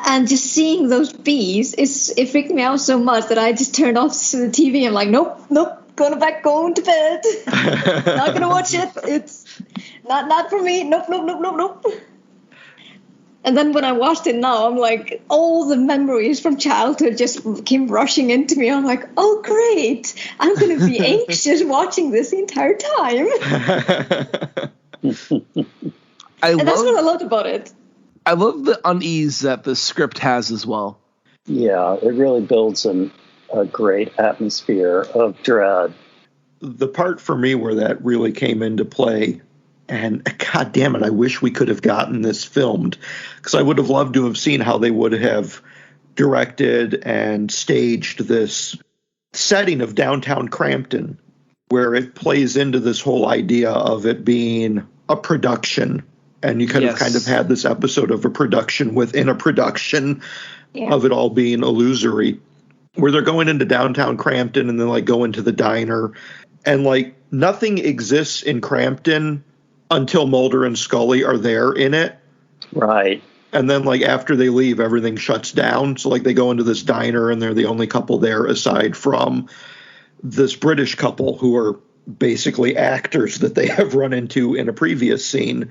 D: And just seeing those bees, it freaked me out so much that I just turned off the TV. I'm like, nope, going to bed. Not going to watch it. It's not for me. Nope. And then when I watched it now, I'm like, all the memories from childhood just came rushing into me. I'm like, oh, great. I'm going to be anxious watching this the entire time. That's what I loved about it.
B: I love the unease that the script has as well.
E: Yeah, it really builds a great atmosphere of dread.
C: The part for me where that really came into play, and God damn it, I wish we could have gotten this filmed, because I would have loved to have seen how they would have directed and staged this setting of downtown Crampton, where it plays into this whole idea of it being a production. And you could have kind of had this episode of a production within a production of it all being illusory, where they're going into downtown Crampton and then like go into the diner, and like nothing exists in Crampton until Mulder and Scully are there in it.
E: Right.
C: And then like after they leave, everything shuts down. So like they go into this diner and they're the only couple there aside from this British couple who are basically actors that they have run into in a previous scene.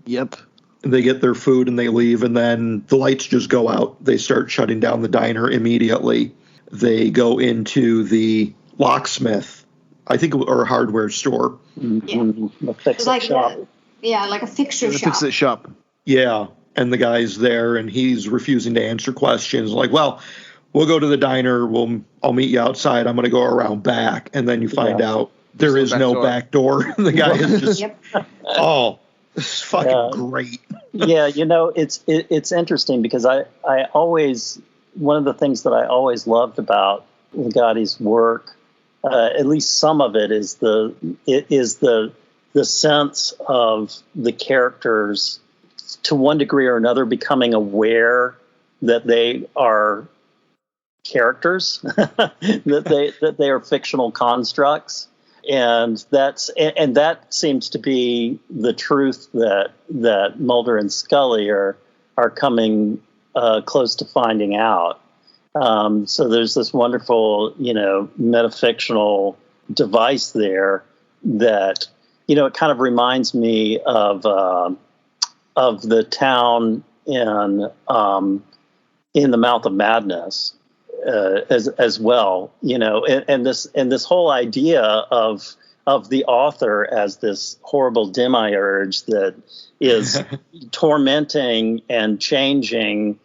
B: Yep.
C: They get their food and they leave, and then the lights just go out. They start shutting down the diner immediately. They go into the locksmith, I think, or hardware store.
E: Mm-hmm. A fix-it shop.
D: Like a fixture shop.
B: Fix-it shop.
C: Yeah, and the guy's there, and he's refusing to answer questions. Like, well, we'll go to the diner. I'll meet you outside. I'm going to go around back. And then you find out there is no back door. The guy is just, this is fucking great.
E: Yeah, it's interesting because I always, one of the things that I always loved about Ligotti's work, at least some of it, is the sense of the characters to one degree or another becoming aware that they are characters, that they are fictional constructs. And that seems to be the truth that Mulder and Scully are coming close to finding out. So there's this wonderful, metafictional device there that, it kind of reminds me of the town in The Mouth of Madness as well, and this whole idea of the author as this horrible demiurge that is tormenting and changing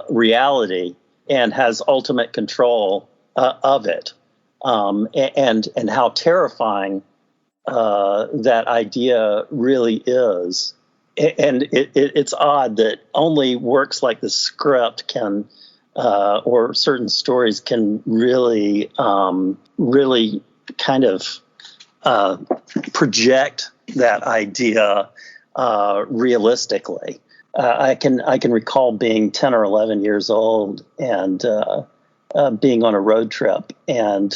E: reality and has ultimate control of it, and how terrifying that idea really is. And it's odd that only works like the script can, or certain stories can really kind of project that idea realistically. I can recall being 10 or 11 years old and being on a road trip and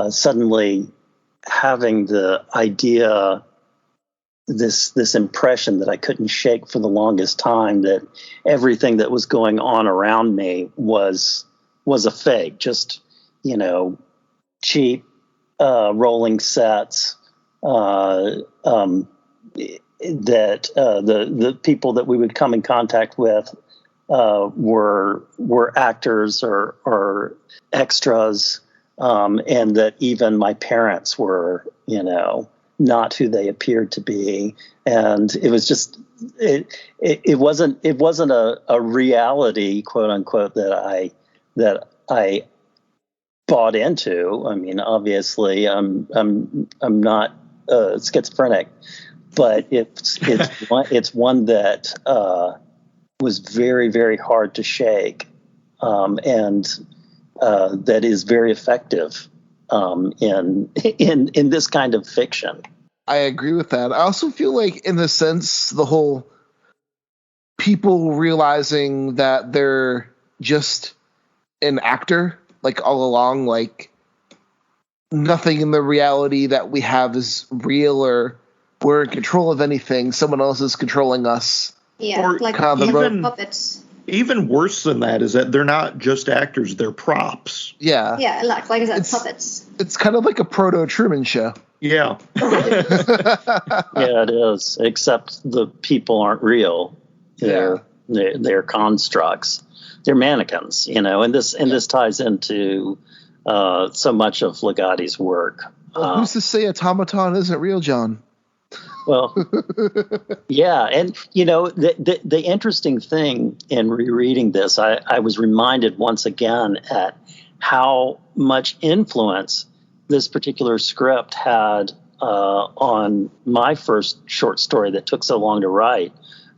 E: suddenly having the idea, this impression that I couldn't shake for the longest time, that everything that was going on around me was a fake, just, cheap rolling sets, that the people that we would come in contact with were actors or extras, and that even my parents were, not who they appeared to be. And it was just, it wasn't a reality, quote unquote, that I bought into. I mean, obviously I'm not schizophrenic, but it's one that was very, very hard to shake, and that is very effective in this kind of fiction.
B: I agree with that. I also feel like, in the sense, the whole people realizing that they're just an actor, like, all along, like, nothing in the reality that we have is real, or we're in control of anything. Someone else is controlling us.
D: Yeah,
C: or
D: like puppets.
C: Even worse than that is that they're not just actors, they're props.
B: Yeah.
D: Yeah, like I said, puppets.
B: It's kind of like a proto-Truman Show.
C: Yeah.
E: Yeah, it is, except the people aren't real. They're constructs. They're mannequins, and this ties into so much of Ligotti's work.
B: Who's to say automaton isn't real, John?
E: Well, yeah. And, the interesting thing in rereading this, I was reminded once again at how much influence this particular script had on my first short story that took so long to write,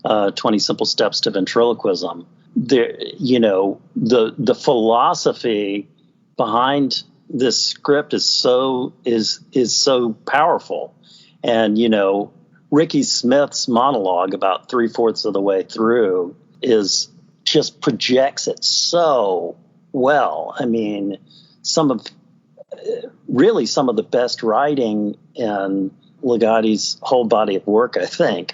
E: 20 Simple Steps to Ventriloquism. The philosophy behind this script is so powerful. And, Ricky Smith's monologue about 3/4 of the way through just projects it so well. I mean, some of the best writing in Ligotti's whole body of work, I think.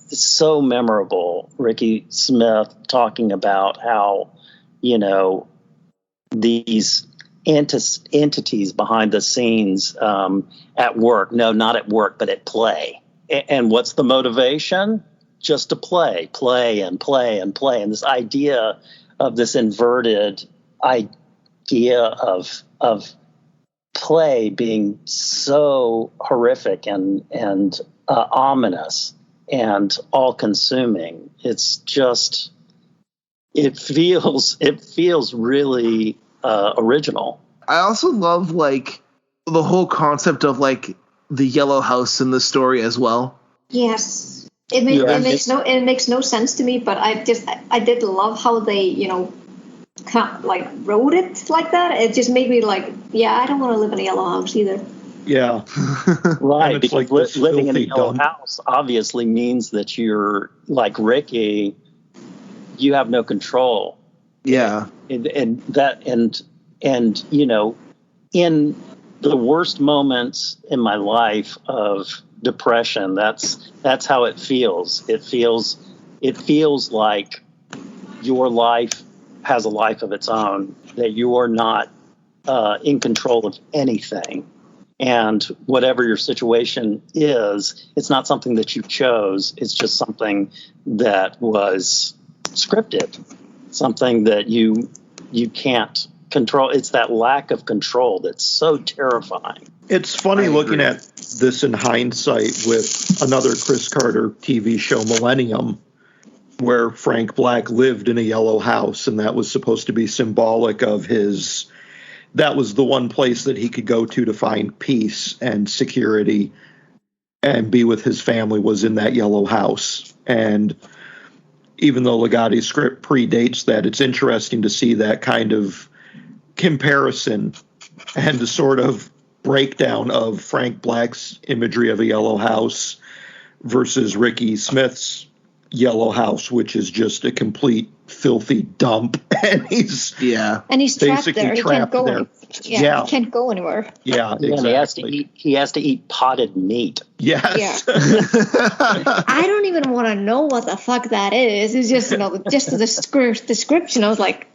E: So memorable. Ricky Smith talking about how, these entities behind the scenes at work. No, not at work, but at play. And what's the motivation? Just to play and play and play. And this idea of this inverted idea of play being so horrific and ominous and all-consuming. It's just, it feels really original.
B: I also love, like, the whole concept of, like, the yellow house in the story as well.
D: Yes, it makes no sense to me, but I did love how they kind of, like, wrote it like that. It just made me like, yeah, I don't want to live in a yellow house either.
C: Yeah.
E: Right, because
C: like
E: living in a yellow
C: dump
E: house obviously means that you're like Ricky. You have no control.
B: Yeah.
E: And in the worst moments in my life of depression, that's how it feels. It feels like your life has a life of its own, that you are not in control of anything. And whatever your situation is, it's not something that you chose. It's just something that was scripted, something that you can't control. It's that lack of control that's so terrifying.
C: It's funny looking at this in hindsight with another Chris Carter TV show, Millennium, where Frank Black lived in a yellow house, and that was supposed to be symbolic of his... That was the one place that he could go to find peace and security and be with his family, was in that yellow house. And even though Ligotti's script predates that, it's interesting to see that kind of comparison and the sort of breakdown of Frank Black's imagery of a yellow house versus Ricky Smith's yellow house, which is just a complete filthy dump, and he's
D: trapped there. He can't go there. He can't go anywhere.
C: Yeah, exactly.
E: He has to eat potted meat.
C: Yes.
D: Yeah. I don't even want to know what the fuck that is. It's just just the description. I was like,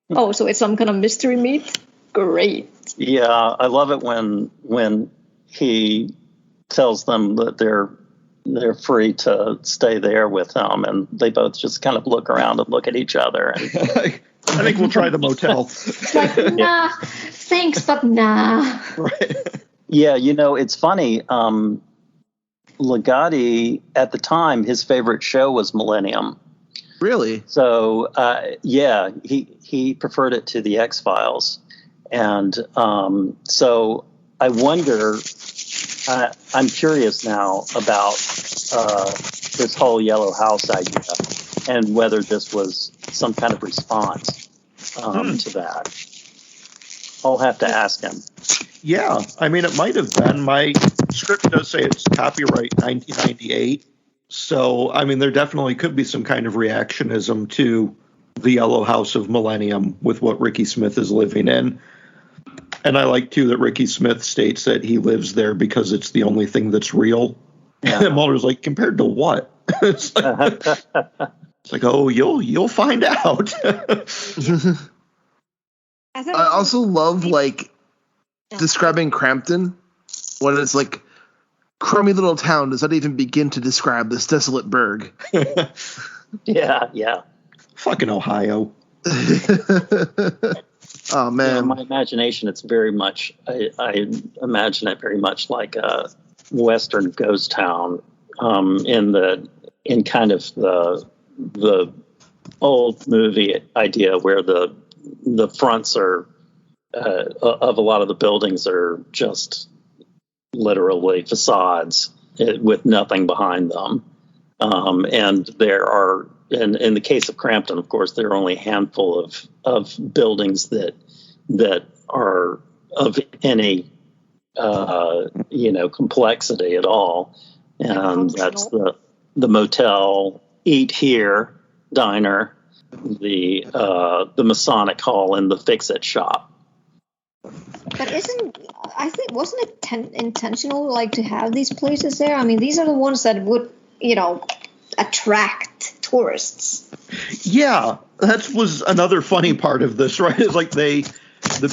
D: oh, so it's some kind of mystery meat. Great.
E: Yeah, I love it when he tells them that they're free to stay there with him, and they both just kind of look around and look at each other. And
C: I think we'll try the motel.
D: It's like, nah, thanks, but nah.
C: Right.
E: Yeah, it's funny. Ligotti, at the time, his favorite show was Millennium.
B: Really?
E: So, he preferred it to the X-Files. And so I wonder... I'm curious now about this whole yellow house idea and whether this was some kind of response to that. I'll have to ask him.
C: Yeah, I mean, it might have been. My script does say it's copyright 1998. So, I mean, there definitely could be some kind of reactionism to the yellow house of Millennium with what Ricky Smith is living in. And I like, too, that Ricky Smith states that he lives there because it's the only thing that's real. Yeah. And Mulder's like, compared to what? It's like, oh, you'll find out.
B: I also love, describing Crampton when it's like, crummy little town does not even begin to describe this desolate burg.
E: Yeah.
C: Fucking Ohio.
B: Oh man!
E: In my imagination, it's very much. I imagine it very much like a Western ghost town, in kind of the old movie idea where the fronts are of a lot of the buildings are just literally facades with nothing behind them, and there are. In the case of Crampton, of course, there are only a handful of buildings that are of any complexity at all, and that's the motel, Eat Here diner, the Masonic Hall, and the Fix-It shop.
D: But wasn't it intentional, to have these places there? I mean, these are the ones that would attract tourists.
C: Yeah, that was another funny part of this, right? It's like the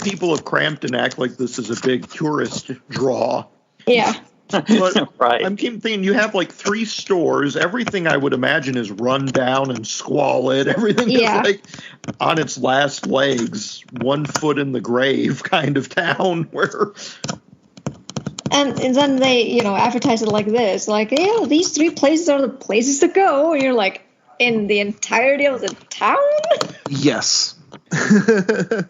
C: people of Crampton act like this is a big tourist draw.
D: Yeah.
C: But
E: right.
C: I'm thinking you have 3 stores. Everything I would imagine is run down and squalid. Everything is on its last legs, 1 foot in the grave kind of town where...
D: And then they, advertise it like this, these 3 places are the places to go. And you're like, in the entirety of the town?
B: Yes.
D: And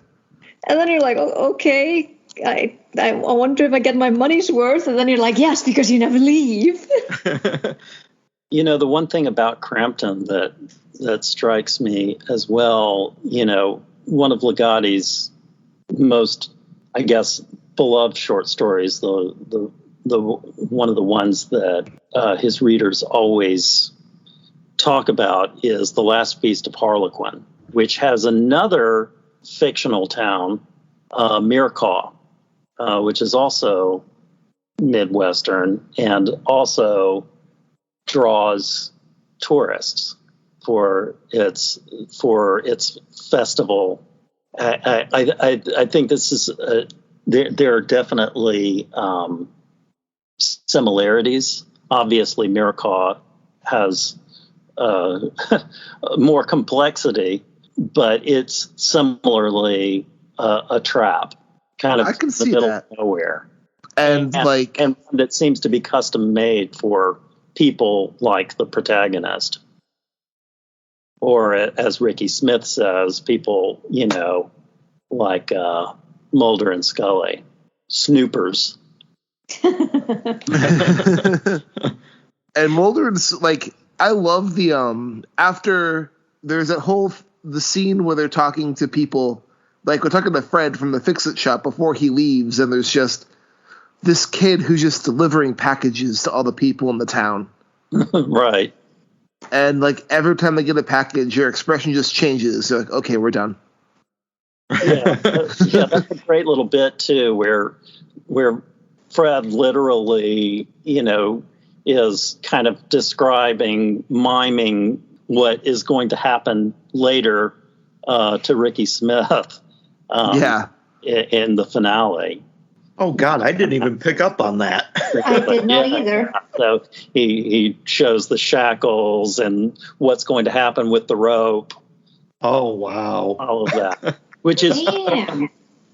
D: then you're like, okay, I wonder if I get my money's worth. And then you're like, yes, because you never leave.
E: The one thing about Crampton that strikes me as well, one of Ligotti's most, I guess, beloved short stories, the one of the ones that his readers always talk about is The Last Feast of Harlequin, which has another fictional town, Mirkaw, which is also Midwestern and also draws tourists for its festival. I think this is there are definitely similarities. Obviously, Miracaw has more complexity, but it's similarly a trap, kind of
B: I can
E: the
B: see
E: middle
B: that.
E: of nowhere,
B: And
E: that seems to be custom made for people like the protagonist, or as Ricky Smith says, people like Mulder and Scully, snoopers.
B: and Mulder's like, I love the after there's that whole the scene where they're talking to people, like we're talking to Fred from the Fix-It shop before he leaves, and there's just this kid who's just delivering packages to all the people in the town.
E: Right.
B: And like every time they get a package, your expression just changes. They're like, okay, we're done.
E: Yeah, that's a great little bit too, where Fred literally, is kind of describing, miming what is going to happen later to Ricky Smith. In the finale.
C: Oh God, I didn't even pick up on that.
D: I did not either.
E: So he shows the shackles and what's going to happen with the rope.
C: Oh wow,
E: all of that, which is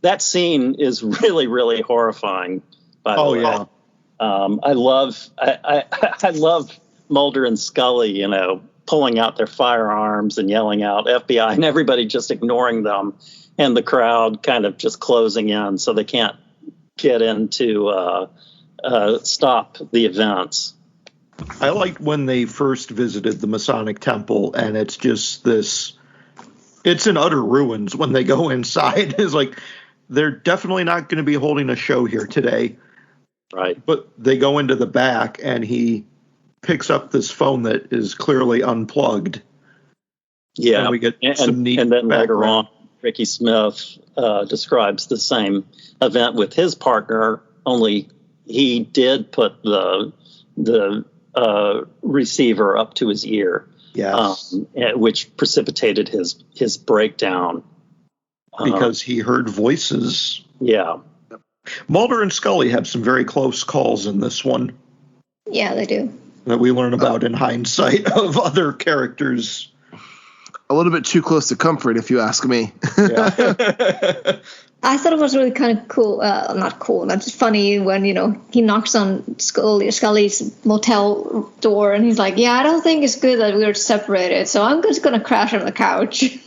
E: that scene is really, really horrifying. By the way.
C: Yeah.
E: I love Mulder and Scully, pulling out their firearms and yelling out FBI, and everybody just ignoring them, and the crowd kind of just closing in so they can't get in to stop the events.
C: I liked when they first visited the Masonic Temple, and it's just this. It's in utter ruins when they go inside. It's like they're definitely not going to be holding a show here today.
E: Right.
C: But they go into the back, and he picks up this phone that is clearly unplugged.
E: Yeah.
C: And we get some neat
E: and then later
C: background.
E: on, Ricky Smith describes the same event with his partner, only he did put the receiver up to his ear.
C: Yes.
E: Which precipitated his breakdown.
C: Because he heard voices.
E: Yeah.
C: Mulder and Scully have some very close calls in this one.
D: Yeah, they do.
C: That we learn about in hindsight of other characters.
B: A little bit too close to comfort, if you ask me.
C: Yeah.
D: I thought it was really kind of cool. Not cool, but just funny when, he knocks on Scully's motel door and he's like, yeah, I don't think it's good that we're separated, so I'm just going to crash on the couch.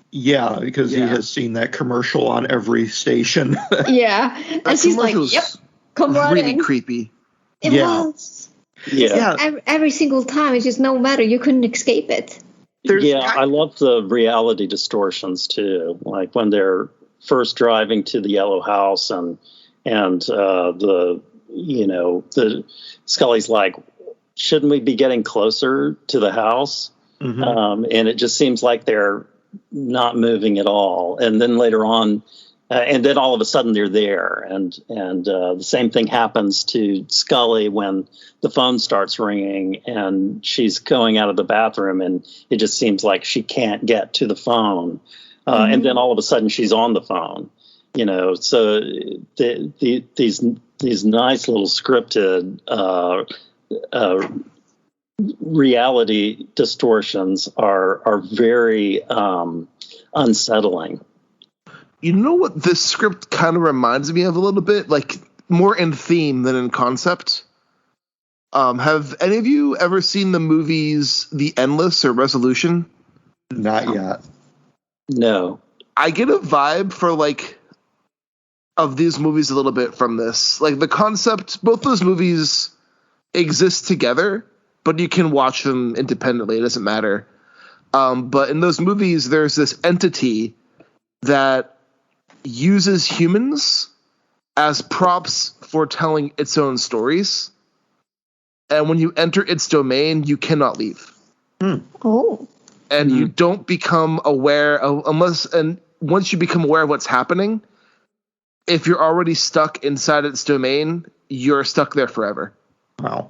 C: Yeah, because he has seen that commercial on every station.
D: Yeah. And she's like, yep, come right
B: really
D: in.
B: Creepy.
D: It was.
E: Yeah.
D: Every single time, it's just no matter. You couldn't escape it.
E: I love the reality distortions too. Like when they're first driving to the yellow house and the Scully's like, shouldn't we be getting closer to the house? Mm-hmm. And it just seems like they're not moving at all. And then later on, and then all of a sudden they're there. And the same thing happens to Scully when the phone starts ringing and she's going out of the bathroom and it just seems like she can't get to the phone. And then all of a sudden she's on the phone, so these nice little scripted reality distortions are very unsettling.
B: You know what this script kind of reminds me of a little bit? Like more in theme than in concept. Have any of you ever seen the movies The Endless or Resolution?
C: Not yet.
E: No.
B: I get a vibe of these movies a little bit from this. Like the concept, both those movies exist together, but you can watch them independently. It doesn't matter. But in those movies, there's this entity that uses humans as props for telling its own stories. And when you enter its domain, you cannot leave.
D: Oh.
B: And you don't become aware of, once you become aware of what's happening, if you're already stuck inside its domain, you're stuck there forever.
C: Wow.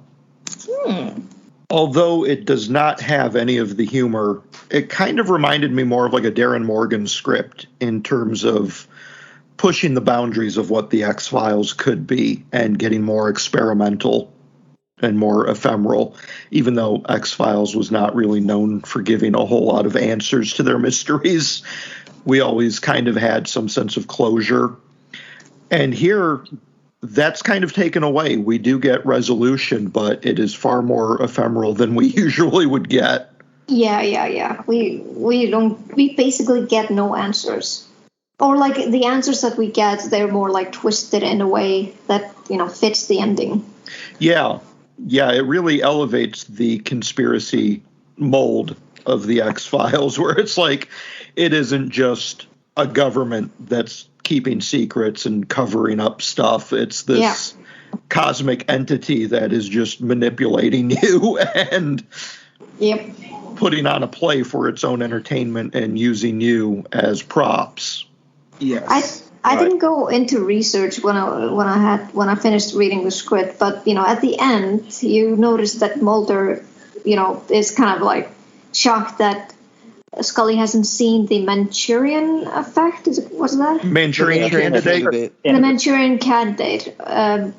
C: Although it does not have any of the humor, it kind of reminded me more of like a Darren Morgan script in terms of pushing the boundaries of what the X-Files could be and getting more experimental and more ephemeral, even though X-Files was not really known for giving a whole lot of answers to their mysteries. We always kind of had some sense of closure. And here, that's kind of taken away. We do get resolution, but it is far more ephemeral than we usually would get.
D: Yeah. We basically get no answers. Or like the answers that we get, they're more like twisted in a way that, fits the ending.
C: Yeah, it really elevates the conspiracy mold of the X-Files, where it's like it isn't just a government that's keeping secrets and covering up stuff. It's this cosmic entity that is just manipulating you and putting on a play for its own entertainment and using you as props.
B: Yes.
D: I didn't go into research when I finished reading the script, but at the end you notice that Mulder, is kind of like shocked that Scully hasn't seen the Manchurian effect. What's that?
C: Manchurian Candidate.
D: The Manchurian Candidate. I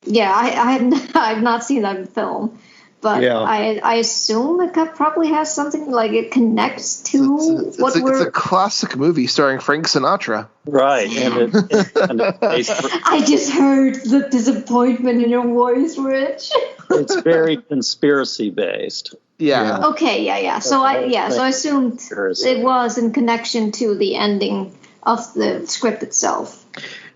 D: have not seen that in film, but I assume it probably has something like it connects to
B: it's a classic movie starring Frank Sinatra.
E: Right,
D: I just heard the disappointment in your voice, Rich.
E: It's very conspiracy based.
B: Yeah.
D: Okay. Yeah. So I assumed it was in connection to the ending of the script itself.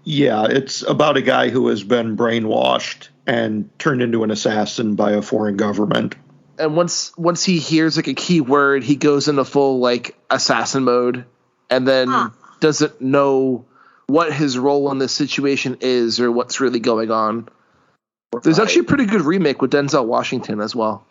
C: Yeah, it's about a guy who has been brainwashed and turned into an assassin by a foreign government.
B: And once he hears like a key word, he goes into full like assassin mode, and then doesn't know what his role in this situation is or what's really going on. There's actually a pretty good remake with Denzel Washington as well.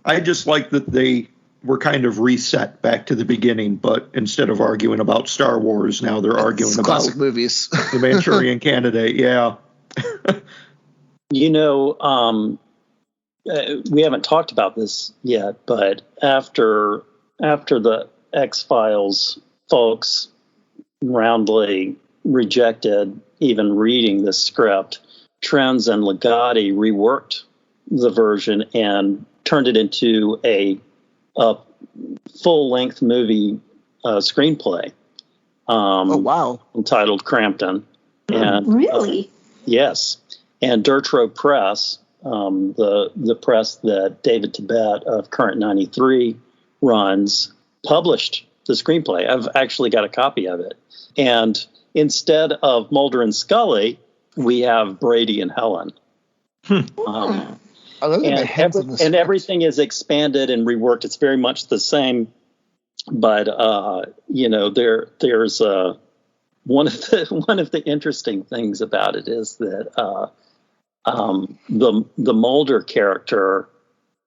C: I just like that they were kind of reset back to the beginning, but instead of arguing about Star Wars, now they're arguing about
B: classic movies.
C: The Manchurian Candidate. Yeah.
E: We haven't talked about this yet, but after the X-Files folks roundly rejected even reading the script, Trenz and Ligotti reworked the version and turned it into a full-length movie screenplay. Entitled Crampton. And,
D: really?
E: Yes. And Dertro Press, the press that David Tibet of Current 93 runs, published the screenplay. I've actually got a copy of it. And instead of Mulder and Scully, we have Brady and Helen. And everything is expanded and reworked. It's very much the same, but there's one of the interesting things about it is that the Mulder character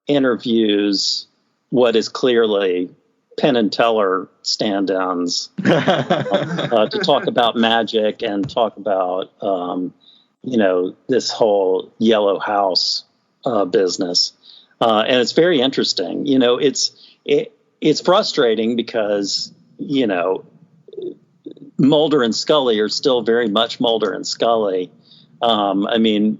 E: interviews what is clearly Penn and Teller stand-downs to talk about magic and talk about this whole yellow house business, and it's very interesting. It's frustrating because Mulder and Scully are still very much Mulder and Scully. They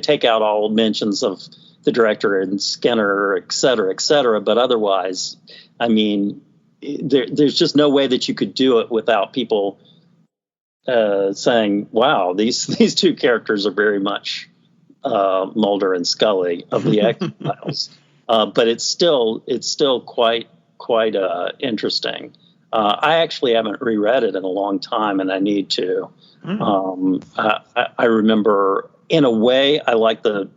E: take out all mentions of the director and Skinner, et cetera, but otherwise, there's just no way that you could do it without people saying, "Wow, these two characters are very much Mulder and Scully of the X-Files." But it's still quite interesting. I actually haven't reread it in a long time, and I need to. I remember, in a way, I like the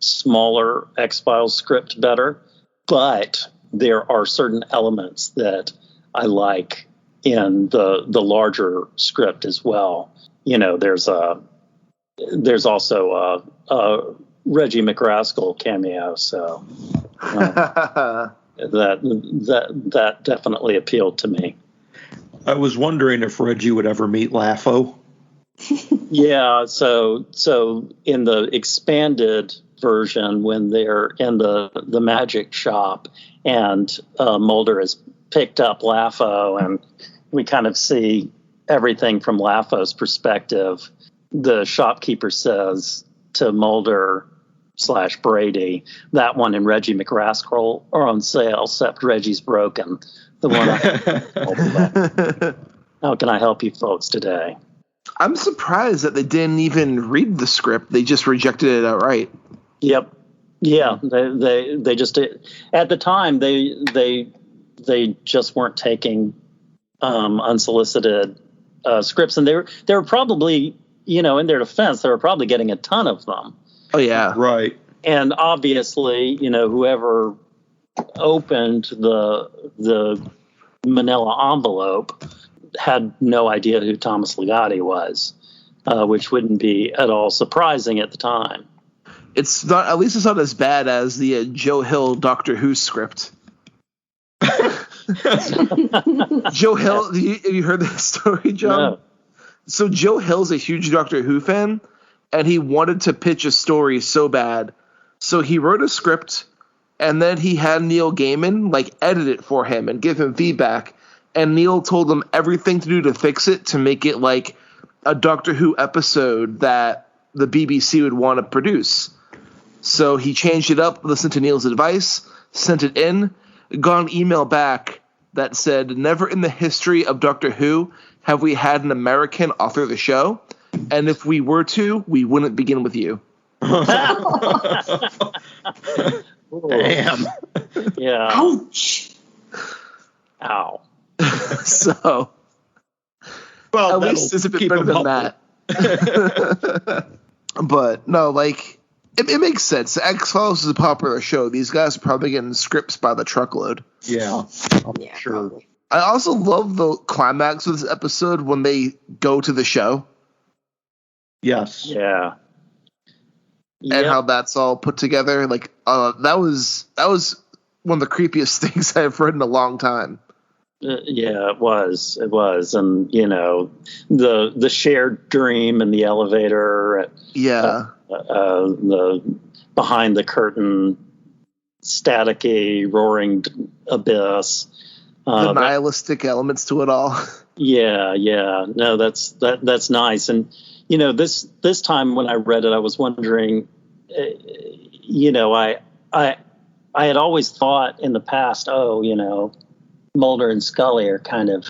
E: smaller X-Files script better, but there are certain elements that I like in the larger script as well. There's also a Reggie McRaskell cameo, so that definitely appealed to me.
C: I was wondering if Reggie would ever meet Laffo.
E: Yeah, so in the expanded version, when they're in the magic shop and Mulder has picked up Laffo and we kind of see everything from Laffo's perspective, the shopkeeper says to Mulder / Brady, that one and Reggie McRascal are on sale, except Reggie's broken. The one how can I help you folks today?
B: I'm surprised that they didn't even read the script. They just rejected it outright.
E: Yep. Yeah. They just, at the time, they just weren't taking unsolicited scripts. And they were probably, in their defense, they were probably getting a ton of them.
B: Oh, yeah.
C: Right.
E: And obviously, whoever opened the manila envelope had no idea who Thomas Ligotti was, which wouldn't be at all surprising at the time.
B: It's not, at least it's not as bad as the Joe Hill Doctor Who script. Joe Hill, have you heard that story, John?
E: No.
B: So Joe Hill's a huge Doctor Who fan, and he wanted to pitch a story so bad. So he wrote a script, and then he had Neil Gaiman edit it for him and give him feedback. And Neil told him everything to do to fix it, to make it like a Doctor Who episode that the BBC would want to produce. So he changed it up, listened to Neil's advice, sent it in, got an email back that said, never in the history of Doctor Who have we had an American author the show. And if we were to, we wouldn't begin with you.
C: Damn.
E: Yeah.
D: Ouch.
E: Ow.
B: So,
C: Well,
B: at least it's a bit better than that. But no, it makes sense. X-Files is a popular show. These guys are probably getting scripts by the truckload.
C: Yeah.
D: Yeah,
C: Sure.
D: probably.
B: I also love the climax of this episode when they go to the show
C: Yes.
E: Yeah.
B: and how that's all put together. That was one of the creepiest things I've read in a long time.
E: Yeah, it was, and the shared dream in the elevator.
B: Yeah.
E: The behind the curtain, staticky, roaring abyss.
B: The nihilistic elements to it all.
E: Yeah. No, that's nice. And this time when I read it, I was wondering. I had always thought in the past, Mulder and Scully are kind of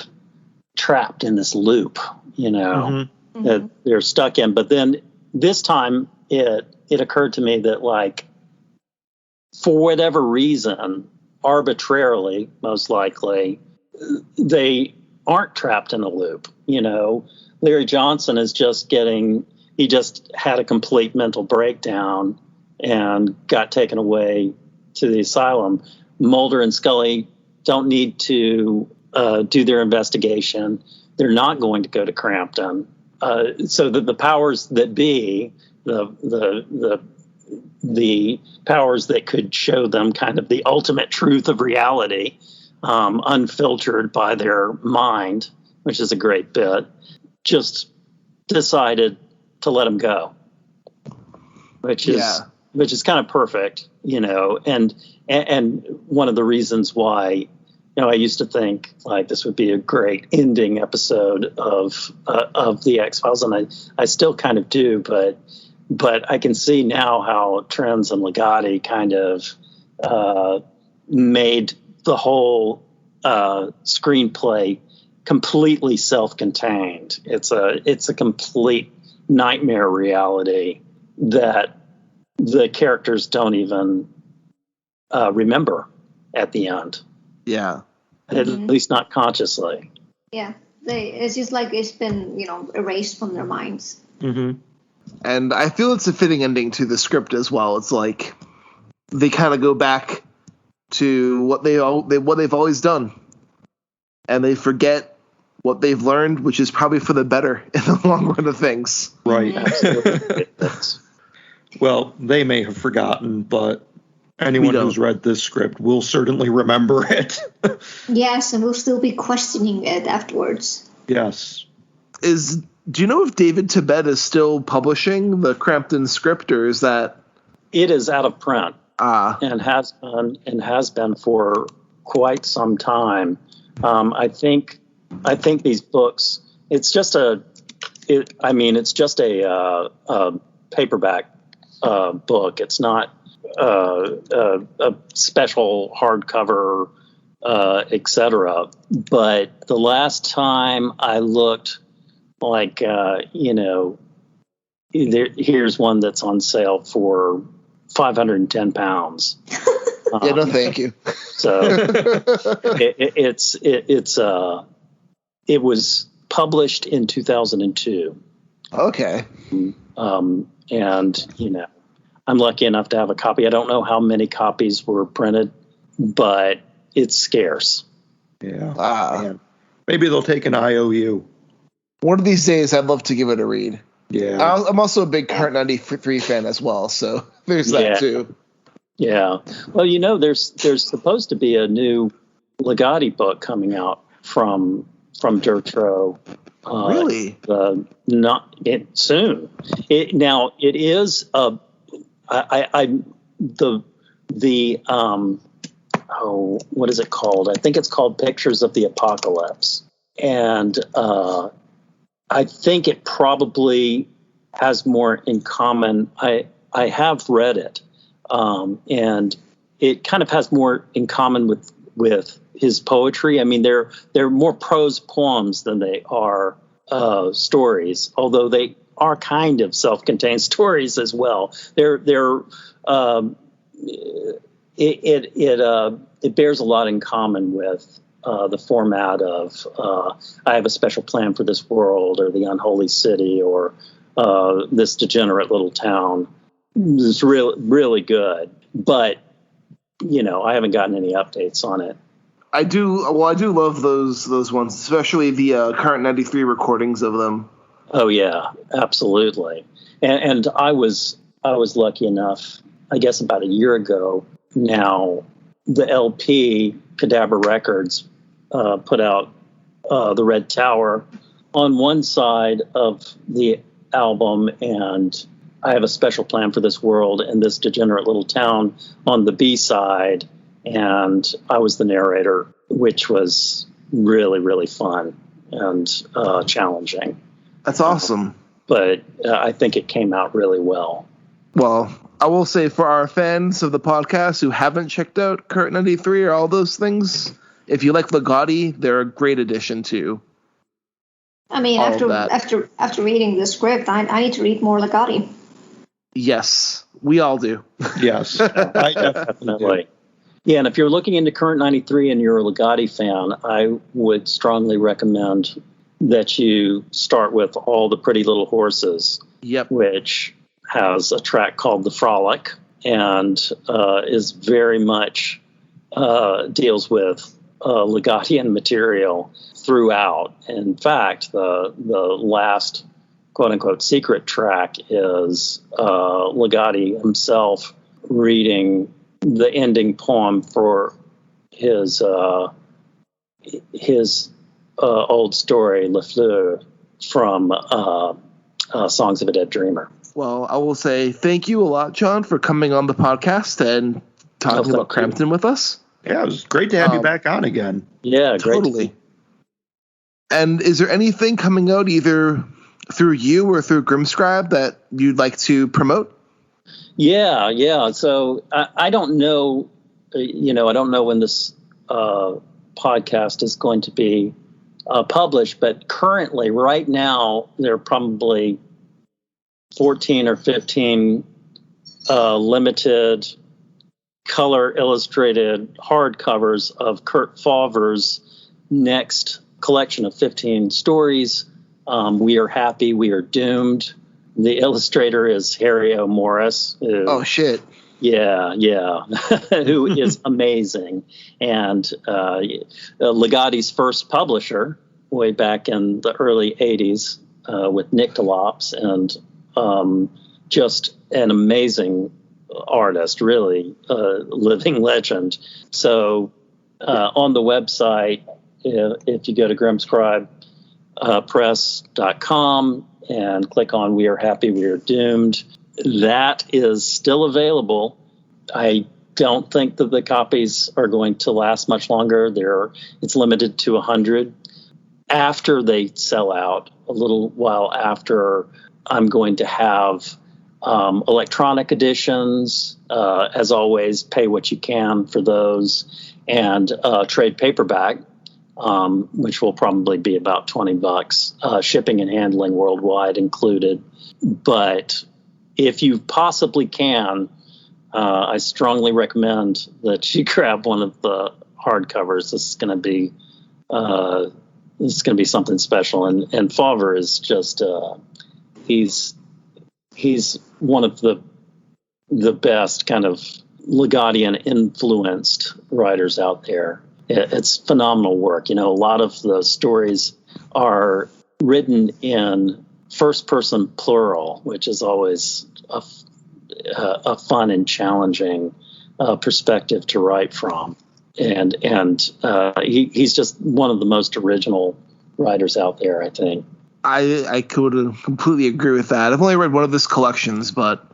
E: trapped in this loop, that they're stuck in. But then this time it occurred to me that for whatever reason, arbitrarily, most likely, they aren't trapped in a loop. Larry Johnson is he just had a complete mental breakdown and got taken away to the asylum. Mulder and Scully don't need to do their investigation. They're not going to go to Crampton. So that the powers that be, the powers that could show them kind of the ultimate truth of reality, unfiltered by their mind, which is a great bit, just decided to let them go, which is kind of perfect, and one of the reasons why, I used to think this would be a great ending episode of the X-Files, and I still kind of do, but I can see now how Trenz and Ligotti kind of made the whole screenplay completely self-contained. It's a complete nightmare reality that the characters don't even remember at the end.
B: Yeah.
E: At least not consciously.
D: Yeah. It's just it's been, erased from their minds.
B: Mm-hmm. And I feel it's a fitting ending to the script as well. It's they kind of go back to what they've always done, and they forget what they've learned, which is probably for the better in the long run of things.
C: Right.
E: Absolutely.
C: Well, they may have forgotten, but Anyone who's read this script will certainly remember it.
D: Yes, and we'll still be questioning it afterwards.
C: Yes.
B: Do you know if David Tibet is still publishing the Crampton script, or is that?
E: It is out of print and has been for quite some time. I think these books. It's just a paperback book. It's not a special hardcover, etc. But the last time I looked, here's one that's on sale for £510.
B: Yeah, no, thank you.
E: So it was published in 2002.
B: Okay.
E: And I'm lucky enough to have a copy. I don't know how many copies were printed, but it's scarce.
C: Yeah. Maybe they'll take an IOU.
B: One of these days, I'd love to give it a read.
C: Yeah.
B: I'm also a big Current 93 fan as well, so there's that too.
E: Yeah. Well, there's supposed to be a new Ligotti book coming out from Dertro.
B: Really?
E: Soon. It is what is it called? I think it's called Pictures of the Apocalypse, and I think it probably has more in common. I have read it, and it kind of has more in common with his poetry. I mean, they're more prose poems than they are stories, although they are kind of self-contained stories as well. It bears a lot in common with the format of I Have a Special Plan for This World, or The Unholy City, or This Degenerate Little Town. It's really good, but I haven't gotten any updates on it.
B: I do love those ones, especially the Current 93 recordings of them.
E: Oh yeah, absolutely. And I was lucky enough, I guess about a year ago now, the LP Cadaver Records put out The Red Tower on one side of the album, and I Have a Special Plan for This World and This Degenerate Little Town on the B side, and I was the narrator, which was really, really fun and challenging.
B: That's awesome.
E: But I think it came out really well.
B: Well, I will say, for our fans of the podcast who haven't checked out Current 93 or all those things, if you like Ligotti, they're a great addition to.
D: I mean, after reading the script, I need to read more Ligotti.
B: Yes, we all do.
C: Yes, I
E: definitely. Yeah, and if you're looking into Current 93 and you're a Ligotti fan, I would strongly recommend that you start with All the Pretty Little Horses, which has a track called The Frolic, and is very much deals with Ligottian material throughout. In fact, the last quote-unquote secret track is Ligotti himself reading the ending poem for his old story, Le Fleur, from Songs of a Dead Dreamer.
B: Well, I will say thank you a lot, Jon, for coming on the podcast and talking about Crampton with us.
C: Yeah, it was great to have you back on again.
E: Yeah,
B: totally. And is there anything coming out either through you or through Grimscribe that you'd like to promote?
E: Yeah. So I don't know, I don't know when this podcast is going to be published, but currently, right now, there are probably 14 or 15 limited color illustrated hardcovers of Kurt Fawver's next collection of 15 stories. We Are Happy, We Are Doomed. The illustrator is Harry O. Morris.
B: Oh, shit.
E: Yeah. Who is amazing. And Ligotti's first publisher way back in the early 80s with Nyctalops, and just an amazing artist, really, living legend. So on the website, if you go to grimscribepress.com and click on We Are Happy, We Are Doomed, that is still available. I don't think that the copies are going to last much longer. It's limited to 100. After they sell out, a little while after, I'm going to have electronic editions. As always, pay what you can for those, and trade paperback, which will probably be about $20, shipping and handling worldwide included. But if you possibly can, I strongly recommend that you grab one of the hardcovers. This is going to be something special. And Favre is just he's one of the best kind of Ligottian influenced writers out there. It's phenomenal work. A lot of the stories are written in first person plural, which is always a fun and challenging perspective to write from. And he's just one of the most original writers out there, I think.
B: I could completely agree with that. I've only read one of his collections, but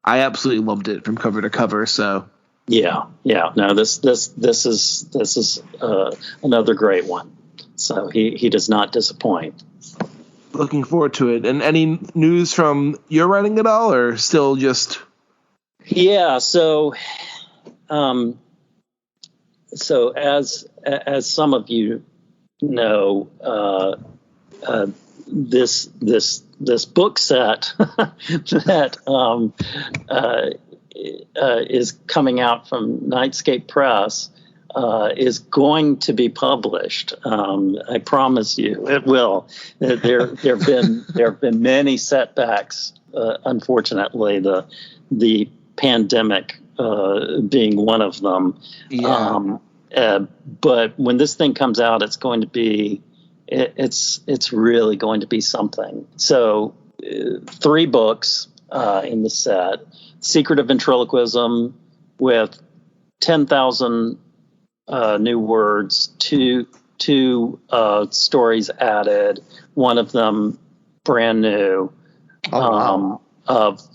B: I absolutely loved it from cover to cover. So
E: yeah. No, this is another great one. So he does not disappoint.
B: Looking forward to it. And any news from your writing at all, or still just? Yeah.
E: So as some of you know, this book set that is coming out from Nightscape Press is going to be published. I promise you, it will. There have been many setbacks. Unfortunately, the pandemic being one of them.
B: Yeah.
E: But when this thing comes out, it's going to be. It's really going to be something. So 3 books in the set: Secret of Ventriloquism with 10,000 new words, two stories added, one of them brand new,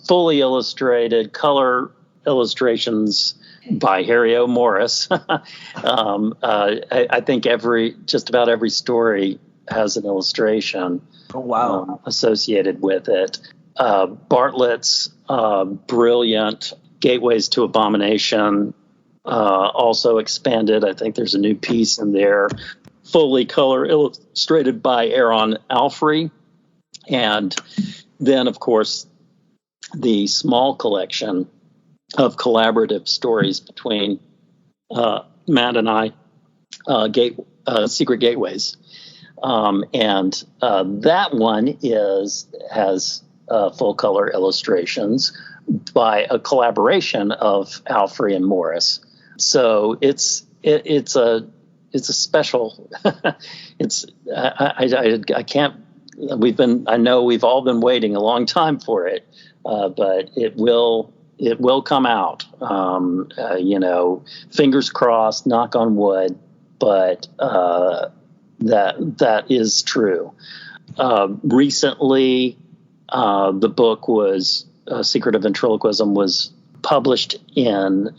E: fully illustrated, color illustrations by Harry O. Morris. I think just about every story has an illustration associated with it. Bartlett's brilliant Gateways to Abomination also expanded. I think there's a new piece in there, fully color illustrated by Aaron Alfrey. And then, of course, the small collection of collaborative stories between Matt and I, Secret Gateways. And that one has full color illustrations by a collaboration of Alfrey and Morris. So it's a special. I can't. I know we've all been waiting a long time for it, but it will come out. Fingers crossed, knock on wood, but that is true. Recently, the book was Secret of Ventriloquism was published in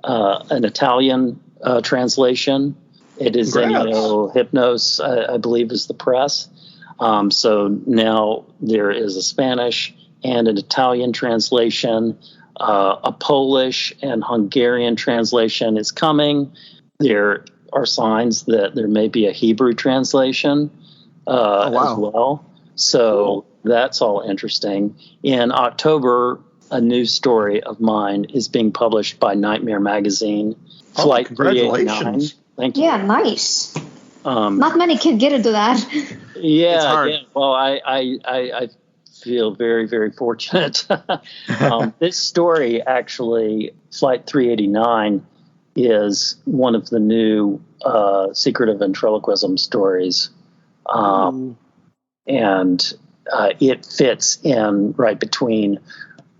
E: an Italian translation. It is Ennio Hypnos, I believe, is the press. So now there is a Spanish and an Italian translation. A Polish and Hungarian translation is coming. There are signs that there may be a Hebrew translation as well. So that's all interesting. In October, a new story of mine is being published by Nightmare Magazine. Flight 389. Thank you.
D: Yeah, nice. Not many can get into that.
E: Yeah. Well, I feel very, very fortunate. This story, actually, Flight 389, is one of the new Secret of Ventriloquism stories. And it fits in right between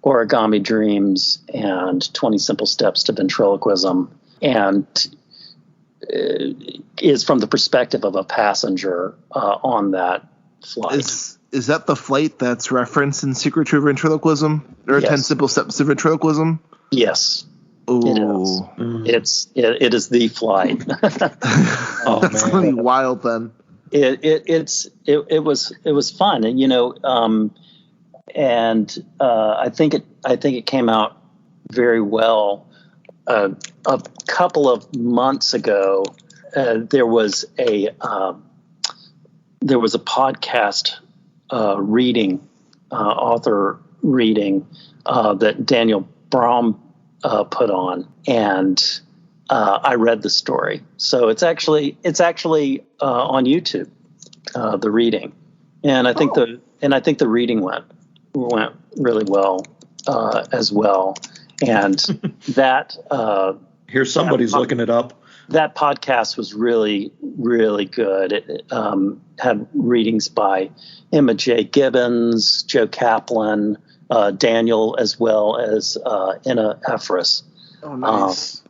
E: Origami Dreams and 20 Simple Steps to Ventriloquism, and is from the perspective of a passenger on that flight.
B: Is that the flight that's referenced in Secret to Ventriloquism or
E: Yes.
B: 10 Simple Steps to Ventriloquism?
E: Yes.
B: Ooh.
E: It is the flight.
C: Oh,
B: That's
C: man.
B: gonna be wild then.
E: It was fun, and and I think it came out very well. A couple of months ago, there was a podcast reading, author reading that Daniel Braum put on, and I read the story. So it's actually on YouTube, the reading, and I think the reading went really well as well, and that
C: Here's somebody's looking it up.
E: that podcast was really, really good. It had readings by Emma J. Gibbons, Joe Kaplan, Daniel, as well as Enna Ephras.
B: Oh, nice.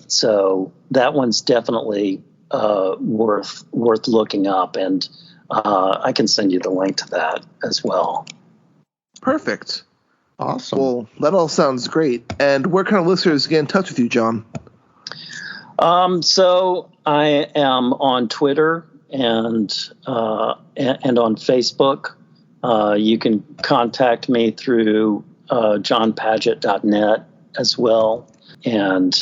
E: So that one's definitely worth looking up, and I can send you the link to that as well.
B: Perfect.
C: Awesome.
B: Well, that all sounds great. And where can our listeners get in touch with you, John?
E: So I am on Twitter and on Facebook. You can contact me through jonpadgett.net as well, and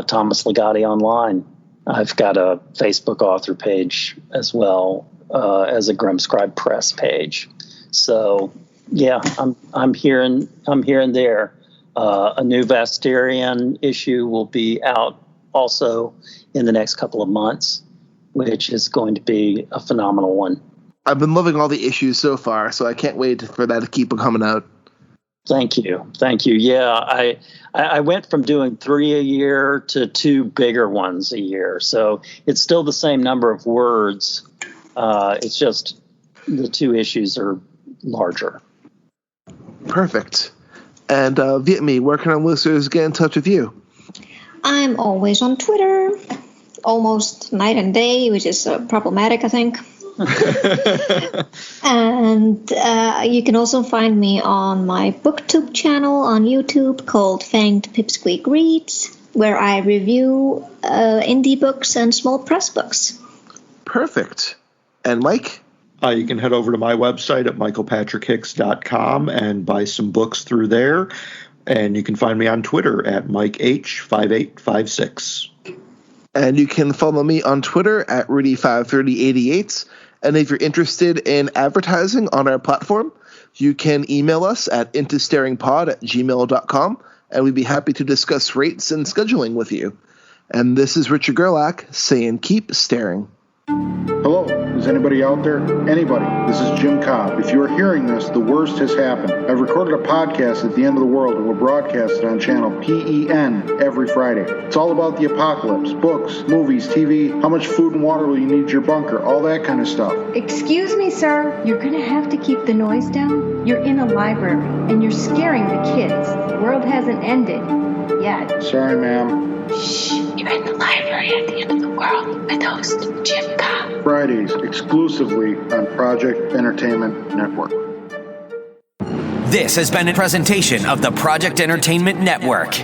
E: Thomas Ligotti online. I've got a Facebook author page as well as a Grimscribe Press page. So yeah, I'm here and there. A new Vasterian issue will be out also in the next couple of months, which is going to be a phenomenal one.
B: I've been loving all the issues so far, so I can't wait for that to keep coming out.
E: Thank you. Yeah, I went from doing 3 a year to 2 bigger ones a year. So it's still the same number of words. It's just the 2 issues are larger.
B: Perfect. And Vietnam, where can our listeners get in touch with you?
D: I'm always on Twitter, almost night and day, which is problematic, I think. And you can also find me on my BookTube channel on YouTube called Fanged Pipsqueak Reads, where I review indie books and small press books.
B: Perfect. And Mike?
C: You can head over to my website at michaelpatrickhicks.com and buy some books through there. And you can find me on Twitter at MikeH5856.
B: And you can follow me on Twitter at Rudy53088. And if you're interested in advertising on our platform, you can email us at intostaringpod@gmail.com, and we'd be happy to discuss rates and scheduling with you. And this is Richard Gerlach saying keep staring.
F: Hello, is anybody out there? Anybody. This is Jim Cobb. If you are hearing this, the worst has happened. I've recorded a podcast at the end of the world and will broadcast it on channel PEN every Friday. It's all about the apocalypse, books, movies, TV, how much food and water will you need in your bunker, all that kind of stuff.
G: Excuse me, sir. You're going to have to keep the noise down. You're in a library, and you're scaring the kids. The world hasn't ended yet.
F: Sorry, ma'am.
G: Shh. You're in the library at the end of the world with host Jim Cobb.
F: Fridays, exclusively on Project Entertainment Network.
A: This has been a presentation of the Project Entertainment Network.